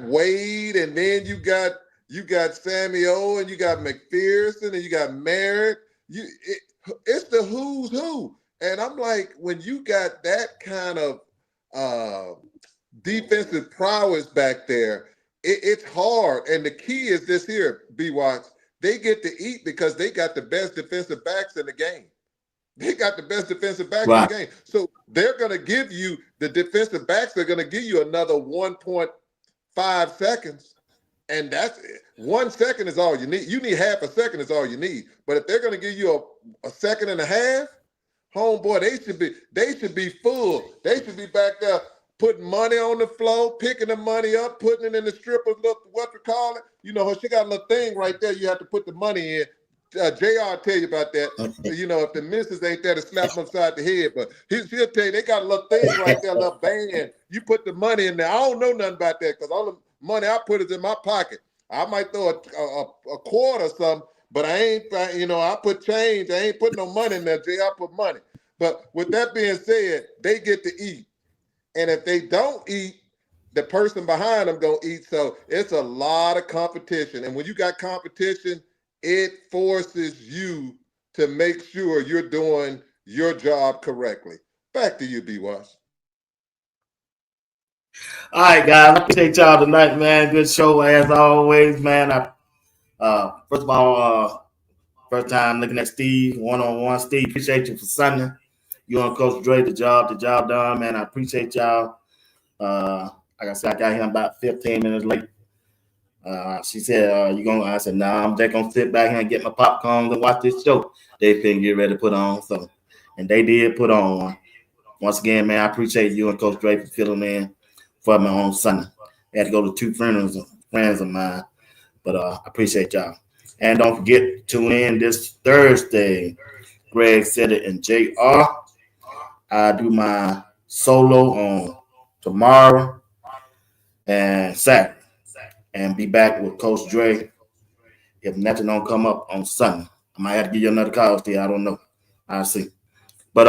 Wade, and then you got Samuel, and you got McPherson, and you got Merritt. It's the who's who. And I'm like, when you got that kind of defensive prowess back there, it's hard. And the key is this here, B-Watts. They get to eat because they got the best defensive backs in the game. They got the best defensive backs in the game. So they're going to give you, the defensive backs are going to give you another 1.5 seconds. And that's it. 1 second is all you need. You need half a second is all you need. But if they're going to give you a second and a half, homeboy, they should be full. They should be back there putting money on the floor, picking the money up, putting it in the stripper, what to call it. You know, she got a little thing right there. You have to put the money in. JR tell you about that. You know, if the missus ain't there to slap them upside the head, but she'll tell you they got a little thing right there, a little band. You put the money in there. I don't know nothing about that because all the money I put is in my pocket. I might throw a quarter or something, but I ain't, you know, I put change. I ain't putting no money in there, JR. I put money. But with that being said, they get to eat. And if they don't eat, the person behind them don't eat. So it's a lot of competition. And when you got competition, it forces you to make sure you're doing your job correctly. Back to you, B-Wash.
All right, guys. I appreciate y'all tonight, man. Good show as always, man. First of all, first time looking at Steve one-on-one. Steve, appreciate you for Sunday. You and Coach Dre, the job done, man. I appreciate y'all. Like I said, I got him about 15 minutes late. She said, you gonna? I said, nah, I'm just gonna sit back here and get my popcorn and watch this show. They finna get ready to put on. So, and they did put on one. Once again, man, I appreciate you and Coach Dre for filling in for me on Sunday. I had to go to two friends of mine, but I appreciate y'all. And don't forget to tune in this Thursday. Greg said it in JR. I do my solo on tomorrow and Saturday, and be back with Coach Dre. If nothing don't come up on Sunday, I might have to give you another call. Still, I don't know. I'll see. But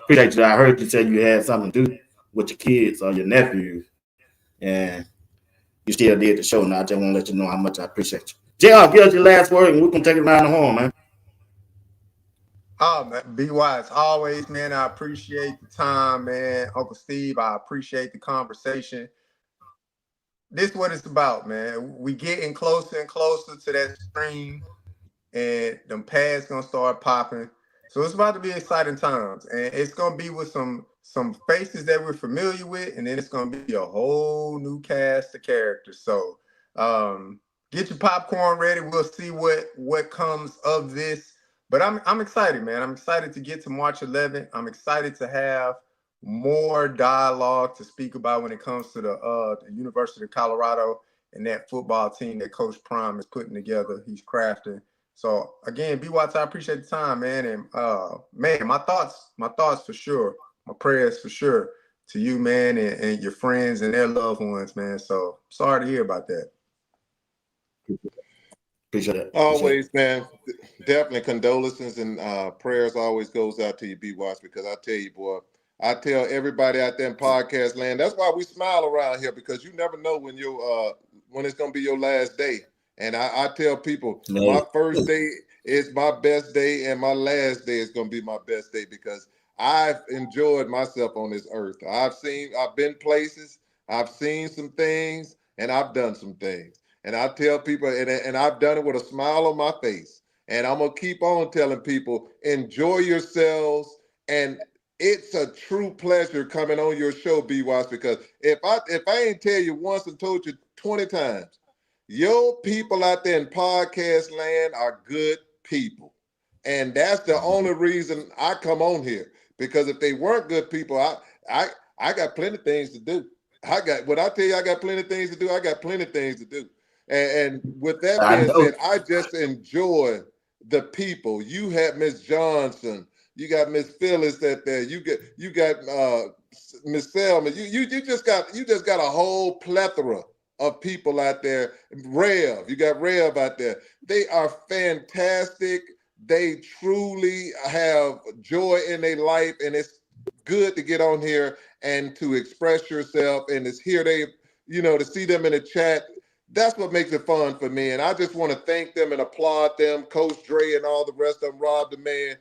appreciate you. I heard you say you had something to do with your kids or your nephews, and you still did the show. Now I just want to let you know how much I appreciate you. JR, give us your last word, and we can take it around the horn, man.
Oh, man, be wise. Always, man, I appreciate the time, man. Uncle Steve, I appreciate the conversation. This is what it's about, man. We getting closer and closer to that stream, and them pads gonna start popping. So it's about to be exciting times, and it's gonna be with some faces that we're familiar with, and then it's gonna be a whole new cast of characters. So get your popcorn ready. We'll see what comes of this. But I'm excited, man. I'm excited to get to March 11th. I'm excited to have more dialogue to speak about when it comes to the University of Colorado and that football team that Coach Prime is putting together. He's crafting. So again, B-Watts, I appreciate the time, man. And man, my thoughts for sure, my prayers for sure to you, man, and your friends and their loved ones, man. So sorry to hear about that.
Appreciate it.
Always, man. Definitely condolences and prayers always goes out to you, B. Watts, because I tell you, boy, I tell everybody out there in podcast land, that's why we smile around here, because you never know when it's gonna be your last day. And I tell people, my first day is my best day, and my last day is gonna be my best day, because I've enjoyed myself on this earth. I've been places, I've seen some things, and I've done some things. And I tell people, and I've done it with a smile on my face. And I'm gonna keep on telling people, enjoy yourselves. And it's a true pleasure coming on your show, B. Watts, because if I ain't tell you once and told you 20 times, your people out there in podcast land are good people. And that's the only reason I come on here. Because if they weren't good people, I got plenty of things to do. When I tell you I got plenty of things to do, I got plenty of things to do. And with that being said, I just enjoy the people. You had Miss Johnson, you got Miss Phyllis out there, you got Miss Selma. You just got a whole plethora of people out there. Rev, you got Rev out there. They are fantastic. They truly have joy in their life, and it's good to get on here and to express yourself. And it's here to see them in the chat. That's what makes it fun for me. And I just want to thank them and applaud them, Coach Dre and all the rest of them, Rob the man,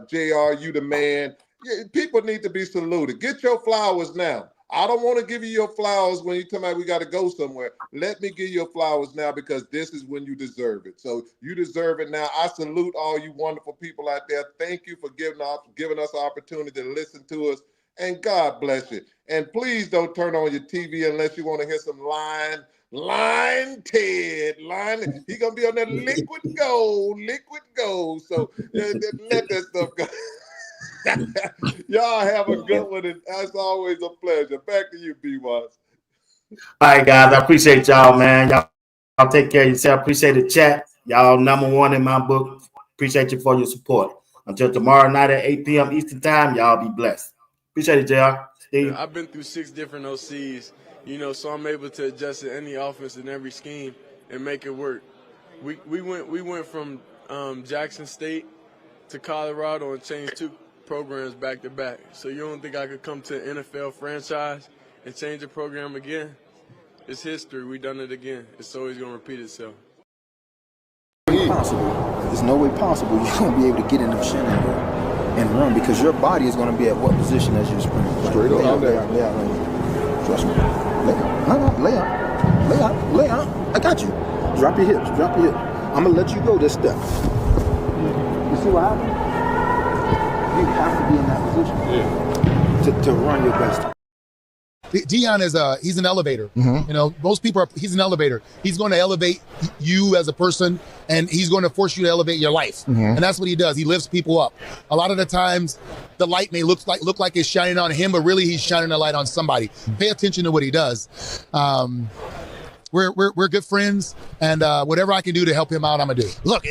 JR, you the man. Yeah, people need to be saluted. Get your flowers now. I don't want to give you your flowers when you tell me we got to go somewhere. Let me give you your flowers now, because this is when you deserve it. So you deserve it now. I salute all you wonderful people out there. Thank you for giving us the opportunity to listen to us. And God bless you. And please don't turn on your TV unless you want to hear some Ted. He going to be on that liquid gold. So let that stuff go. Y'all have a good one, and as always, a pleasure. Back to you, B. Watts.
All right, guys. I appreciate y'all, man. Y'all take care of yourself. Appreciate the chat. Y'all #1 in my book. Appreciate you for your support. Until tomorrow night at 8 p.m. Eastern time, y'all be blessed. Appreciate it, JR. Steve.
I've been through 6 different OCs, so I'm able to adjust to any offense and every scheme and make it work. We went from Jackson State to Colorado and changed 2 programs back to back. So you don't think I could come to an NFL franchise and change a program again? It's history. We done it again. It's always going to repeat itself.
Possible. There's no way possible you're going to be able to get in the shin and run, because your body is going to be at what position as you're sprinting?
Straight up.
Lay out. Trust me. Lay out. I got you. Drop your hips. I'm going to let you go this step. You see what happened? You have to be in that position to run your best.
DEION is he's an elevator.
Mm-hmm.
Most people he's an elevator. He's going to elevate you as a person, and he's going to force you to elevate your life.
Mm-hmm.
And that's what he does. He lifts people up. A lot of the times the light may look like it's shining on him, but really he's shining a light on somebody. Pay attention to what he does. We're good friends, and whatever I can do to help him out, I'm gonna do.
Look,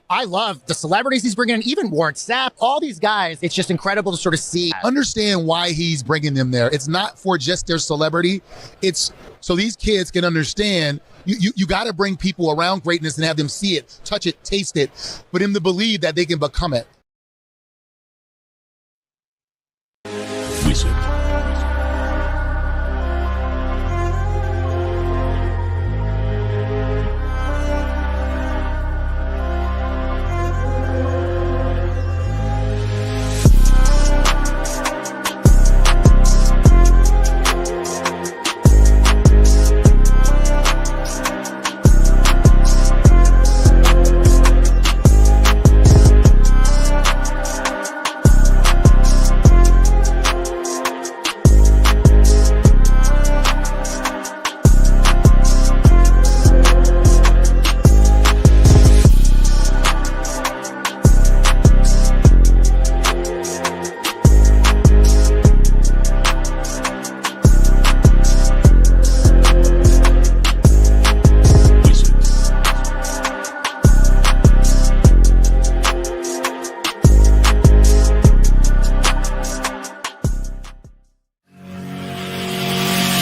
I love the celebrities he's bringing in, even Warren Sapp, all these guys. It's just incredible to sort of see.
Understand why he's bringing them there. It's not for just their celebrity. It's so these kids can understand you got to bring people around greatness and have them see it, touch it, taste it, for them to believe that they can become it.
Listen.